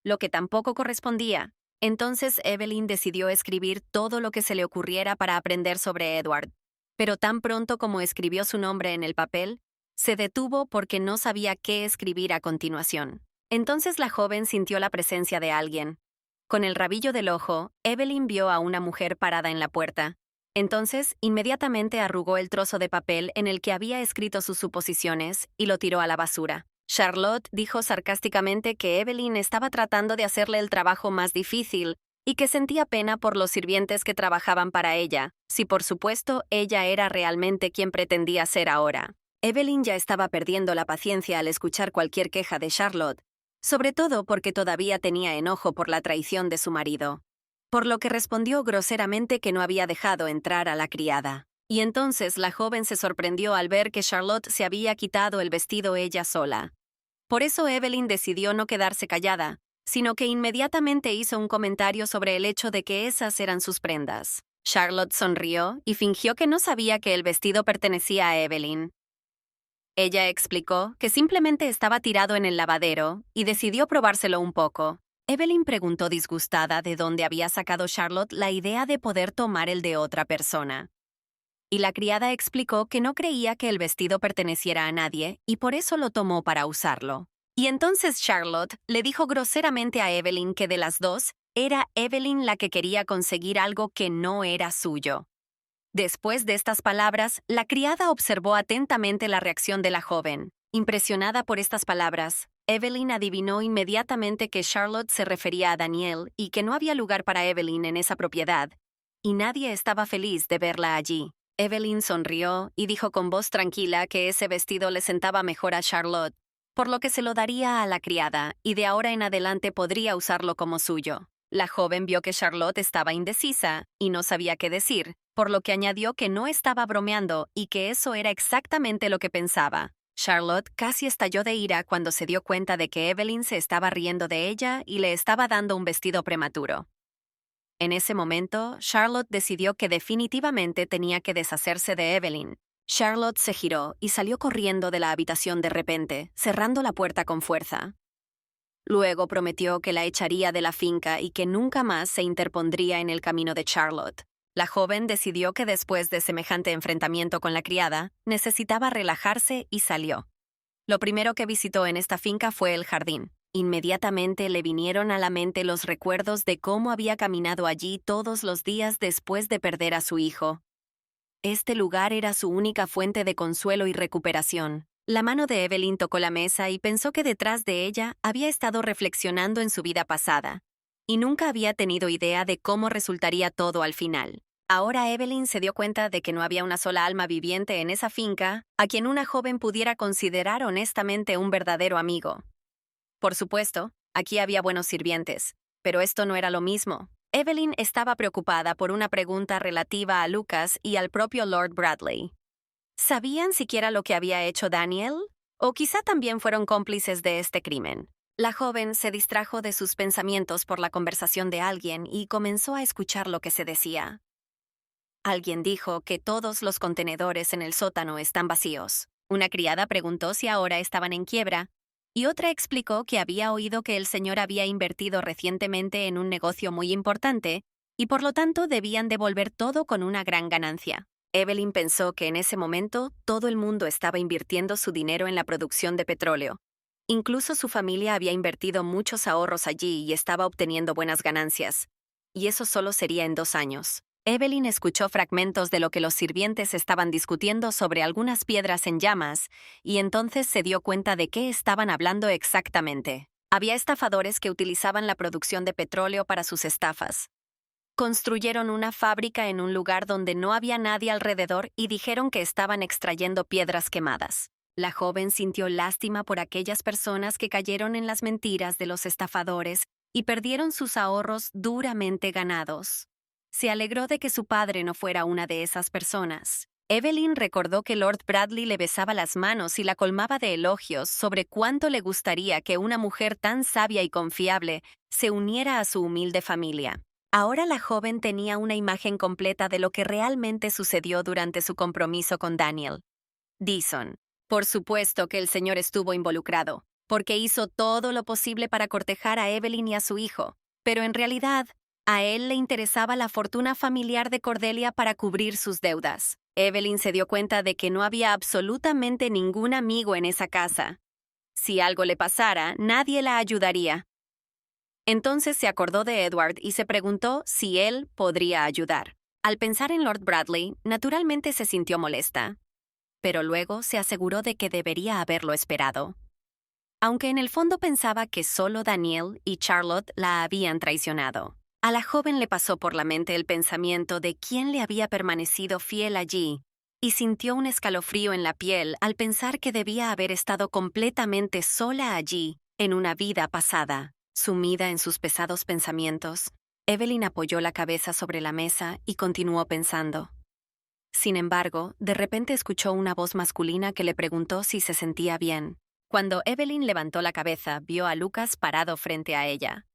lo que tampoco correspondía. Entonces Evelyn decidió escribir todo lo que se le ocurriera para aprender sobre Edward. Pero tan pronto como escribió su nombre en el papel, se detuvo porque no sabía qué escribir a continuación. Entonces la joven sintió la presencia de alguien. Con el rabillo del ojo, Evelyn vio a una mujer parada en la puerta. Entonces, inmediatamente arrugó el trozo de papel en el que había escrito sus suposiciones y lo tiró a la basura. Charlotte dijo sarcásticamente que Evelyn estaba tratando de hacerle el trabajo más difícil y que sentía pena por los sirvientes que trabajaban para ella, si por supuesto ella era realmente quien pretendía ser ahora. Evelyn ya estaba perdiendo la paciencia al escuchar cualquier queja de Charlotte, sobre todo porque todavía tenía enojo por la traición de su marido, por lo que respondió groseramente que no había dejado entrar a la criada. Y entonces la joven se sorprendió al ver que Charlotte se había quitado el vestido ella sola. Por eso Evelyn decidió no quedarse callada, sino que inmediatamente hizo un comentario sobre el hecho de que esas eran sus prendas. Charlotte sonrió y fingió que no sabía que el vestido pertenecía a Evelyn. Ella explicó que simplemente estaba tirado en el lavadero y decidió probárselo un poco. Evelyn preguntó disgustada de dónde había sacado Charlotte la idea de poder tomar el de otra persona. Y la criada explicó que no creía que el vestido perteneciera a nadie y por eso lo tomó para usarlo. Y entonces Charlotte le dijo groseramente a Evelyn que de las dos, era Evelyn la que quería conseguir algo que no era suyo. Después de estas palabras, la criada observó atentamente la reacción de la joven. Impresionada por estas palabras, Evelyn adivinó inmediatamente que Charlotte se refería a Daniel y que no había lugar para Evelyn en esa propiedad, y nadie estaba feliz de verla allí. Evelyn sonrió y dijo con voz tranquila que ese vestido le sentaba mejor a Charlotte, por lo que se lo daría a la criada y de ahora en adelante podría usarlo como suyo. La joven vio que Charlotte estaba indecisa y no sabía qué decir, por lo que añadió que no estaba bromeando y que eso era exactamente lo que pensaba. Charlotte casi estalló de ira cuando se dio cuenta de que Evelyn se estaba riendo de ella y le estaba dando un vestido prematuro. En ese momento, Charlotte decidió que definitivamente tenía que deshacerse de Evelyn. Charlotte se giró y salió corriendo de la habitación de repente, cerrando la puerta con fuerza. Luego prometió que la echaría de la finca y que nunca más se interpondría en el camino de Charlotte. La joven decidió que después de semejante enfrentamiento con la criada, necesitaba relajarse y salió. Lo primero que visitó en esta finca fue el jardín. Inmediatamente le vinieron a la mente los recuerdos de cómo había caminado allí todos los días después de perder a su hijo. Este lugar era su única fuente de consuelo y recuperación. La mano de Evelyn tocó la mesa y pensó que detrás de ella había estado reflexionando en su vida pasada, y nunca había tenido idea de cómo resultaría todo al final. Ahora Evelyn se dio cuenta de que no había una sola alma viviente en esa finca a quien una joven pudiera considerar honestamente un verdadero amigo. Por supuesto, aquí había buenos sirvientes, pero esto no era lo mismo. Evelyn estaba preocupada por una pregunta relativa a Lucas y al propio Lord Bradley. ¿Sabían siquiera lo que había hecho Daniel? ¿O quizá también fueron cómplices de este crimen? La joven se distrajo de sus pensamientos por la conversación de alguien y comenzó a escuchar lo que se decía. Alguien dijo que todos los contenedores en el sótano están vacíos. Una criada preguntó si ahora estaban en quiebra, y otra explicó que había oído que el señor había invertido recientemente en un negocio muy importante y por lo tanto debían devolver todo con una gran ganancia. Evelyn pensó que en ese momento todo el mundo estaba invirtiendo su dinero en la producción de petróleo. Incluso su familia había invertido muchos ahorros allí y estaba obteniendo buenas ganancias. Y eso solo sería en 2 años. Evelyn escuchó fragmentos de lo que los sirvientes estaban discutiendo sobre algunas piedras en llamas, y entonces se dio cuenta de qué estaban hablando exactamente. Había estafadores que utilizaban la producción de petróleo para sus estafas. Construyeron una fábrica en un lugar donde no había nadie alrededor y dijeron que estaban extrayendo piedras quemadas. La joven sintió lástima por aquellas personas que cayeron en las mentiras de los estafadores y perdieron sus ahorros duramente ganados. Se alegró de que su padre no fuera una de esas personas. Evelyn recordó que Lord Bradley le besaba las manos y la colmaba de elogios sobre cuánto le gustaría que una mujer tan sabia y confiable se uniera a su humilde familia. Ahora la joven tenía una imagen completa de lo que realmente sucedió durante su compromiso con Daniel. Deason. Por supuesto que el señor estuvo involucrado, porque hizo todo lo posible para cortejar a Evelyn y a su hijo, pero en realidad, a él le interesaba la fortuna familiar de Cordelia para cubrir sus deudas. Evelyn se dio cuenta de que no había absolutamente ningún amigo en esa casa. Si algo le pasara, nadie la ayudaría. Entonces se acordó de Edward y se preguntó si él podría ayudar. Al pensar en Lord Bradley, naturalmente se sintió molesta, pero luego se aseguró de que debería haberlo esperado. Aunque en el fondo pensaba que solo Daniel y Charlotte la habían traicionado. A la joven le pasó por la mente el pensamiento de quién le había permanecido fiel allí, y sintió un escalofrío en la piel al pensar que debía haber estado completamente sola allí, en una vida pasada. Sumida en sus pesados pensamientos, Evelyn apoyó la cabeza sobre la mesa y continuó pensando. Sin embargo, de repente escuchó una voz masculina que le preguntó si se sentía bien. Cuando Evelyn levantó la cabeza, vio a Lucas parado frente a ella.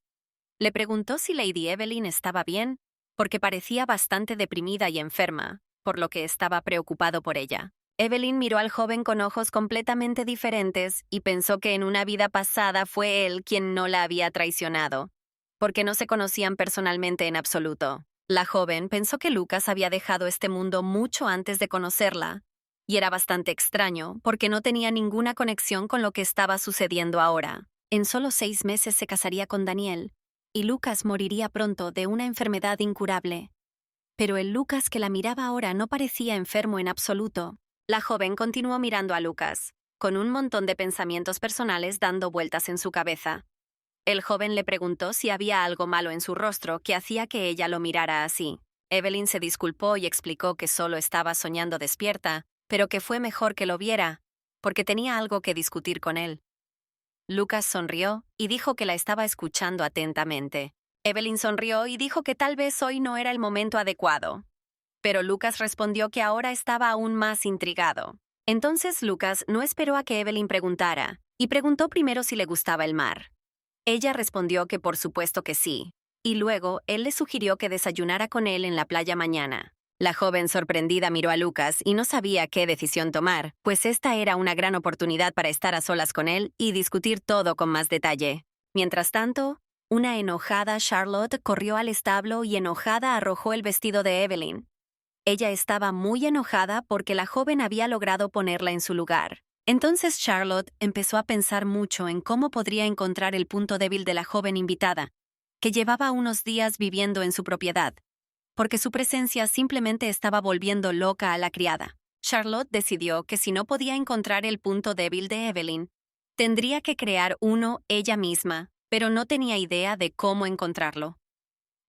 Le preguntó si Lady Evelyn estaba bien, porque parecía bastante deprimida y enferma, por lo que estaba preocupado por ella. Evelyn miró al joven con ojos completamente diferentes y pensó que en una vida pasada fue él quien no la había traicionado, porque no se conocían personalmente en absoluto. La joven pensó que Lucas había dejado este mundo mucho antes de conocerla, y era bastante extraño porque no tenía ninguna conexión con lo que estaba sucediendo ahora. En solo 6 meses se casaría con Daniel, y Lucas moriría pronto de una enfermedad incurable. Pero el Lucas que la miraba ahora no parecía enfermo en absoluto. La joven continuó mirando a Lucas, con un montón de pensamientos personales dando vueltas en su cabeza. El joven le preguntó si había algo malo en su rostro que hacía que ella lo mirara así. Evelyn se disculpó y explicó que solo estaba soñando despierta, pero que fue mejor que lo viera, porque tenía algo que discutir con él. Lucas sonrió y dijo que la estaba escuchando atentamente. Evelyn sonrió y dijo que tal vez hoy no era el momento adecuado. Pero Lucas respondió que ahora estaba aún más intrigado. Entonces Lucas no esperó a que Evelyn preguntara, y preguntó primero si le gustaba el mar. Ella respondió que por supuesto que sí, y luego él le sugirió que desayunara con él en la playa mañana. La joven sorprendida miró a Lucas y no sabía qué decisión tomar, pues esta era una gran oportunidad para estar a solas con él y discutir todo con más detalle. Mientras tanto, una enojada Charlotte corrió al establo y enojada arrojó el vestido de Evelyn. Ella estaba muy enojada porque la joven había logrado ponerla en su lugar. Entonces Charlotte empezó a pensar mucho en cómo podría encontrar el punto débil de la joven invitada, que llevaba unos días viviendo en su propiedad, porque su presencia simplemente estaba volviendo loca a la criada. Charlotte decidió que si no podía encontrar el punto débil de Evelyn, tendría que crear uno ella misma, pero no tenía idea de cómo encontrarlo.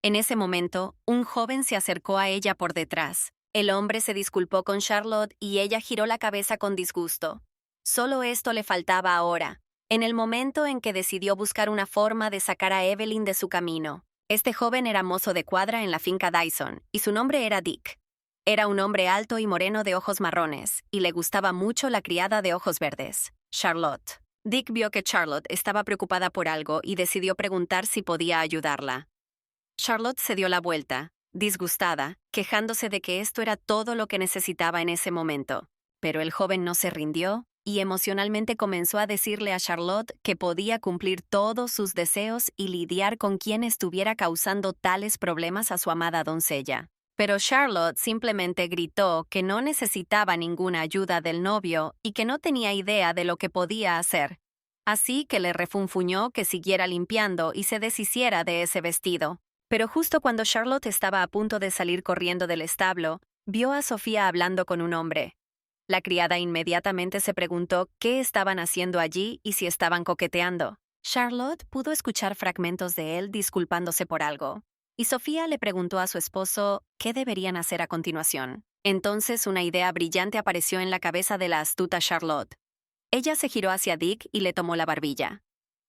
En ese momento, un joven se acercó a ella por detrás. El hombre se disculpó con Charlotte y ella giró la cabeza con disgusto. Solo esto le faltaba ahora, en el momento en que decidió buscar una forma de sacar a Evelyn de su camino. Este joven era mozo de cuadra en la finca Dyson, y su nombre era Dick. Era un hombre alto y moreno de ojos marrones, y le gustaba mucho la criada de ojos verdes, Charlotte. Dick vio que Charlotte estaba preocupada por algo y decidió preguntar si podía ayudarla. Charlotte se dio la vuelta, disgustada, quejándose de que esto era todo lo que necesitaba en ese momento. Pero el joven no se rindió y emocionalmente comenzó a decirle a Charlotte que podía cumplir todos sus deseos y lidiar con quien estuviera causando tales problemas a su amada doncella. Pero Charlotte simplemente gritó que no necesitaba ninguna ayuda del novio y que no tenía idea de lo que podía hacer. Así que le refunfuñó que siguiera limpiando y se deshiciera de ese vestido. Pero justo cuando Charlotte estaba a punto de salir corriendo del establo, vio a Sofía hablando con un hombre. La criada inmediatamente se preguntó qué estaban haciendo allí y si estaban coqueteando. Charlotte pudo escuchar fragmentos de él disculpándose por algo. y Sofía le preguntó a su esposo qué deberían hacer a continuación. Entonces una idea brillante apareció en la cabeza de la astuta Charlotte. Ella se giró hacia Dick y le tomó la barbilla.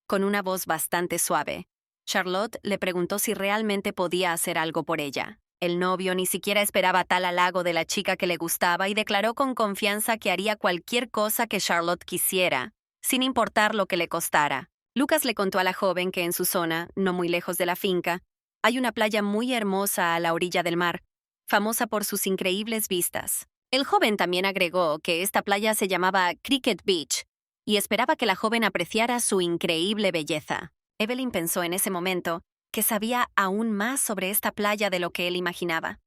Con una voz bastante suave, Charlotte le preguntó si realmente podía hacer algo por ella. El novio ni siquiera esperaba tal halago de la chica que le gustaba y declaró con confianza que haría cualquier cosa que Charlotte quisiera, sin importar lo que le costara. Lucas le contó a la joven que en su zona, no muy lejos de la finca, hay una playa muy hermosa a la orilla del mar, famosa por sus increíbles vistas. El joven también agregó que esta playa se llamaba Cricket Beach y esperaba que la joven apreciara su increíble belleza. Evelyn pensó en ese momento que sabía aún más sobre esta playa de lo que él imaginaba.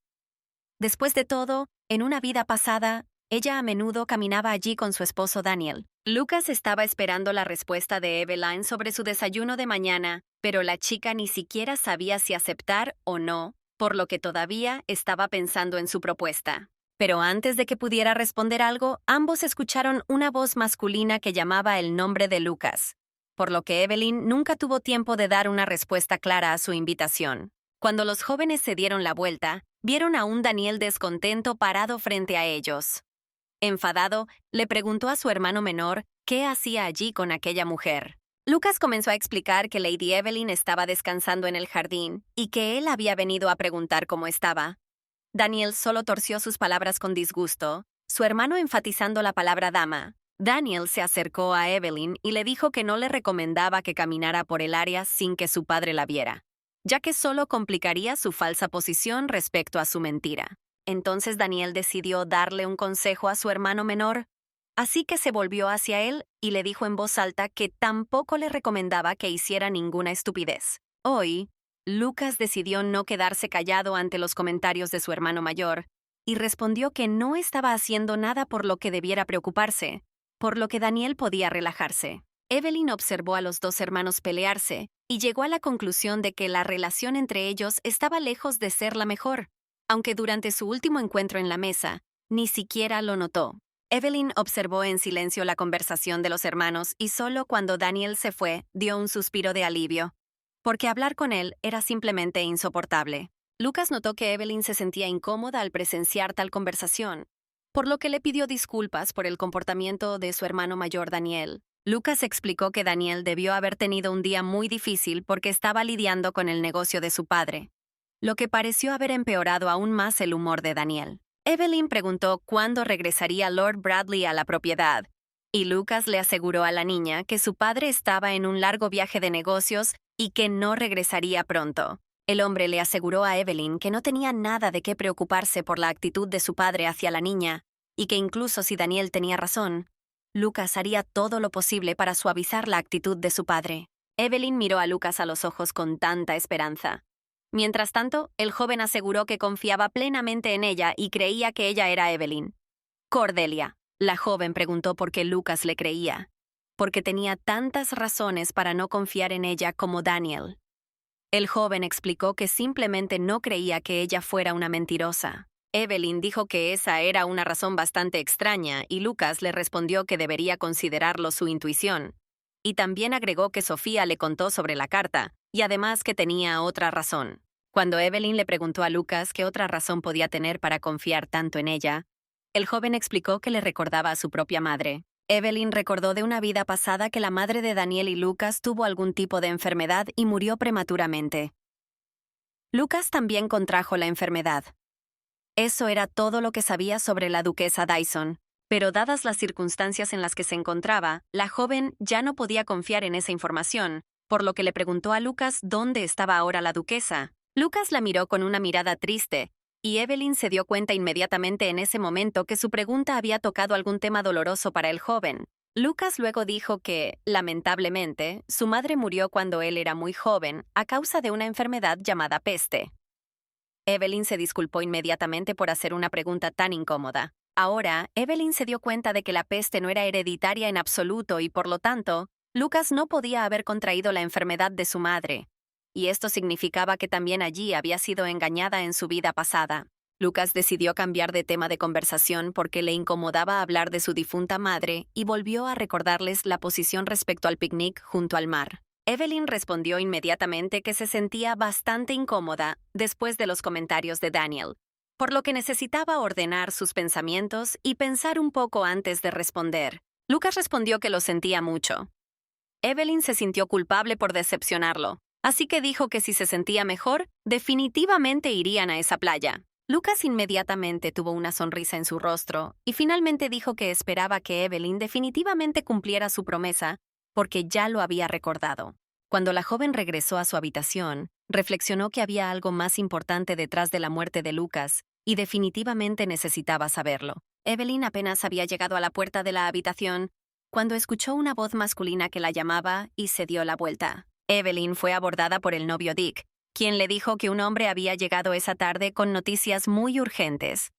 Después de todo, en una vida pasada, ella a menudo caminaba allí con su esposo Daniel. Lucas estaba esperando la respuesta de Evelyn sobre su desayuno de mañana, pero la chica ni siquiera sabía si aceptar o no, por lo que todavía estaba pensando en su propuesta. Pero antes de que pudiera responder algo, ambos escucharon una voz masculina que llamaba el nombre de Lucas, por lo que Evelyn nunca tuvo tiempo de dar una respuesta clara a su invitación. Cuando los jóvenes se dieron la vuelta, vieron a un Daniel descontento parado frente a ellos. Enfadado, le preguntó a su hermano menor qué hacía allí con aquella mujer. Lucas comenzó a explicar que Lady Evelyn estaba descansando en el jardín y que él había venido a preguntar cómo estaba. Daniel solo torció sus palabras con disgusto, su hermano enfatizando la palabra dama. Daniel se acercó a Evelyn y le dijo que no le recomendaba que caminara por el área sin que su padre la viera, ya que solo complicaría su falsa posición respecto a su mentira. Entonces Daniel decidió darle un consejo a su hermano menor, así que se volvió hacia él y le dijo en voz alta que tampoco le recomendaba que hiciera ninguna estupidez. Hoy, Lucas decidió no quedarse callado ante los comentarios de su hermano mayor y respondió que no estaba haciendo nada por lo que debiera preocuparse, por lo que Daniel podía relajarse. Evelyn observó a los dos hermanos pelearse y llegó a la conclusión de que la relación entre ellos estaba lejos de ser la mejor, aunque durante su último encuentro en la mesa, ni siquiera lo notó. Evelyn observó en silencio la conversación de los hermanos y solo cuando Daniel se fue dio un suspiro de alivio, porque hablar con él era simplemente insoportable. Lucas notó que Evelyn se sentía incómoda al presenciar tal conversación, por lo que le pidió disculpas por el comportamiento de su hermano mayor Daniel. Lucas explicó que Daniel debió haber tenido un día muy difícil porque estaba lidiando con el negocio de su padre, lo que pareció haber empeorado aún más el humor de Daniel. Evelyn preguntó cuándo regresaría Lord Bradley a la propiedad, y Lucas le aseguró a la niña que su padre estaba en un largo viaje de negocios y que no regresaría pronto. El hombre le aseguró a Evelyn que no tenía nada de qué preocuparse por la actitud de su padre hacia la niña, y que incluso si Daniel tenía razón, Lucas haría todo lo posible para suavizar la actitud de su padre. Evelyn miró a Lucas a los ojos con tanta esperanza. Mientras tanto, el joven aseguró que confiaba plenamente en ella y creía que ella era Evelyn. Cordelia. La joven preguntó por qué Lucas le creía. Porque tenía tantas razones para no confiar en ella como Daniel. El joven explicó que simplemente no creía que ella fuera una mentirosa. Evelyn dijo que esa era una razón bastante extraña y Lucas le respondió que debería considerarlo su intuición. Y también agregó que Sofía le contó sobre la carta, y además que tenía otra razón. Cuando Evelyn le preguntó a Lucas qué otra razón podía tener para confiar tanto en ella, el joven explicó que le recordaba a su propia madre. Evelyn recordó de una vida pasada que la madre de Daniel y Lucas tuvo algún tipo de enfermedad y murió prematuramente. Lucas también contrajo la enfermedad. Eso era todo lo que sabía sobre la duquesa Dyson, pero dadas las circunstancias en las que se encontraba, la joven ya no podía confiar en esa información, por lo que le preguntó a Lucas dónde estaba ahora la duquesa. Lucas la miró con una mirada triste, y Evelyn se dio cuenta inmediatamente en ese momento que su pregunta había tocado algún tema doloroso para el joven. Lucas luego dijo que, lamentablemente, su madre murió cuando él era muy joven a causa de una enfermedad llamada peste. Evelyn se disculpó inmediatamente por hacer una pregunta tan incómoda. Ahora, Evelyn se dio cuenta de que la peste no era hereditaria en absoluto y, por lo tanto, Lucas no podía haber contraído la enfermedad de su madre. Y esto significaba que también allí había sido engañada en su vida pasada. Lucas decidió cambiar de tema de conversación porque le incomodaba hablar de su difunta madre y volvió a recordarles la posición respecto al picnic junto al mar. Evelyn respondió inmediatamente que se sentía bastante incómoda después de los comentarios de Daniel, por lo que necesitaba ordenar sus pensamientos y pensar un poco antes de responder. Lucas respondió que lo sentía mucho. Evelyn se sintió culpable por decepcionarlo, así que dijo que si se sentía mejor, definitivamente irían a esa playa. Lucas inmediatamente tuvo una sonrisa en su rostro y finalmente dijo que esperaba que Evelyn definitivamente cumpliera su promesa porque ya lo había recordado. Cuando la joven regresó a su habitación, reflexionó que había algo más importante detrás de la muerte de Lucas y definitivamente necesitaba saberlo. Evelyn apenas había llegado a la puerta de la habitación cuando escuchó una voz masculina que la llamaba y se dio la vuelta. Evelyn fue abordada por el novio Dick, quien le dijo que un hombre había llegado esa tarde con noticias muy urgentes.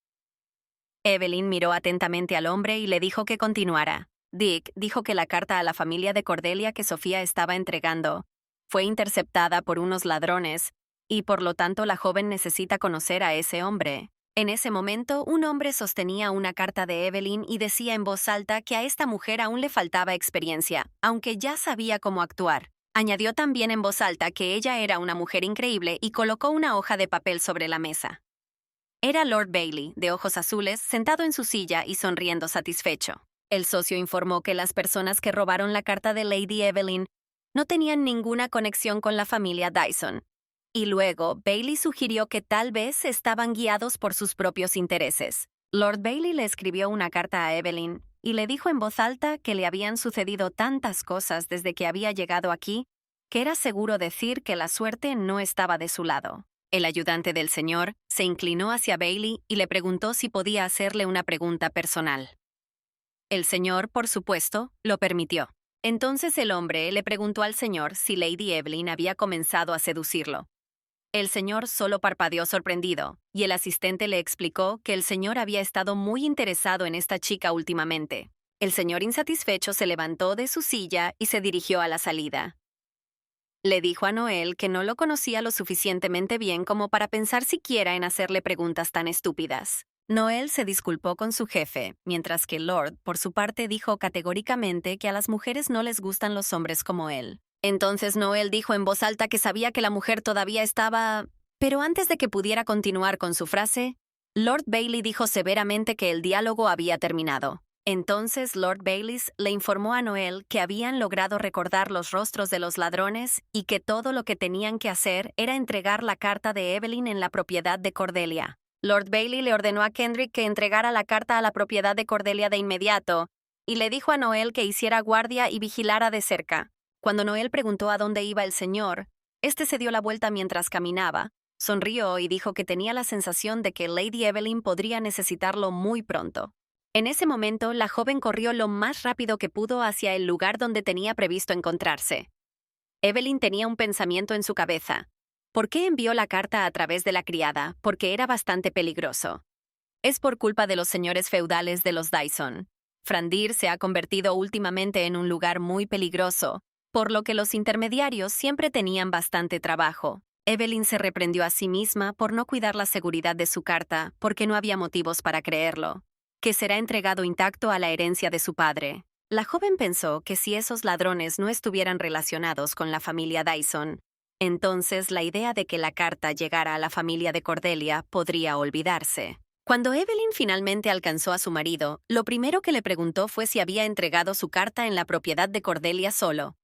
Evelyn miró atentamente al hombre y le dijo que continuara. Dick dijo que la carta a la familia de Cordelia que Sofía estaba entregando fue interceptada por unos ladrones y por lo tanto la joven necesita conocer a ese hombre. En ese momento, un hombre sostenía una carta de Evelyn y decía en voz alta que a esta mujer aún le faltaba experiencia, aunque ya sabía cómo actuar. Añadió también en voz alta que ella era una mujer increíble y colocó una hoja de papel sobre la mesa. Era Lord Bailey, de ojos azules, sentado en su silla y sonriendo satisfecho. El socio informó que las personas que robaron la carta de Lady Evelyn no tenían ninguna conexión con la familia Dyson. Y luego, Bailey sugirió que tal vez estaban guiados por sus propios intereses. Lord Bailey le escribió una carta a Evelyn y le dijo en voz alta que le habían sucedido tantas cosas desde que había llegado aquí que era seguro decir que la suerte no estaba de su lado. El ayudante del señor se inclinó hacia Bailey y le preguntó si podía hacerle una pregunta personal. El señor, por supuesto, lo permitió. Entonces el hombre le preguntó al señor si Lady Evelyn había comenzado a seducirlo. El señor solo parpadeó sorprendido, y el asistente le explicó que el señor había estado muy interesado en esta chica últimamente. El señor insatisfecho se levantó de su silla y se dirigió a la salida. Le dijo a Noel que no lo conocía lo suficientemente bien como para pensar siquiera en hacerle preguntas tan estúpidas. Noel se disculpó con su jefe, mientras que Lord, por su parte, dijo categóricamente que a las mujeres no les gustan los hombres como él. Entonces Noel dijo en voz alta que sabía que la mujer todavía estaba... Pero antes de que pudiera continuar con su frase, Lord Bailey dijo severamente que el diálogo había terminado. Entonces Lord Bailey le informó a Noel que habían logrado recordar los rostros de los ladrones y que todo lo que tenían que hacer era entregar la carta de Evelyn en la propiedad de Cordelia. Lord Bailey le ordenó a Kendrick que entregara la carta a la propiedad de Cordelia de inmediato y le dijo a Noel que hiciera guardia y vigilara de cerca. Cuando Noel preguntó a dónde iba el señor, este se dio la vuelta mientras caminaba, sonrió y dijo que tenía la sensación de que Lady Evelyn podría necesitarlo muy pronto. En ese momento, la joven corrió lo más rápido que pudo hacia el lugar donde tenía previsto encontrarse. Evelyn tenía un pensamiento en su cabeza. ¿Por qué envió la carta a través de la criada? Porque era bastante peligroso. Es por culpa de los señores feudales de los Dyson. Frandir se ha convertido últimamente en un lugar muy peligroso, por lo que los intermediarios siempre tenían bastante trabajo. Evelyn se reprendió a sí misma por no cuidar la seguridad de su carta, porque no había motivos para creerlo. Que será entregado intacto a la herencia de su padre. La joven pensó que si esos ladrones no estuvieran relacionados con la familia Dyson, entonces la idea de que la carta llegara a la familia de Cordelia podría olvidarse. Cuando Evelyn finalmente alcanzó a su marido, lo primero que le preguntó fue si había entregado su carta en la propiedad de Cordelia solo.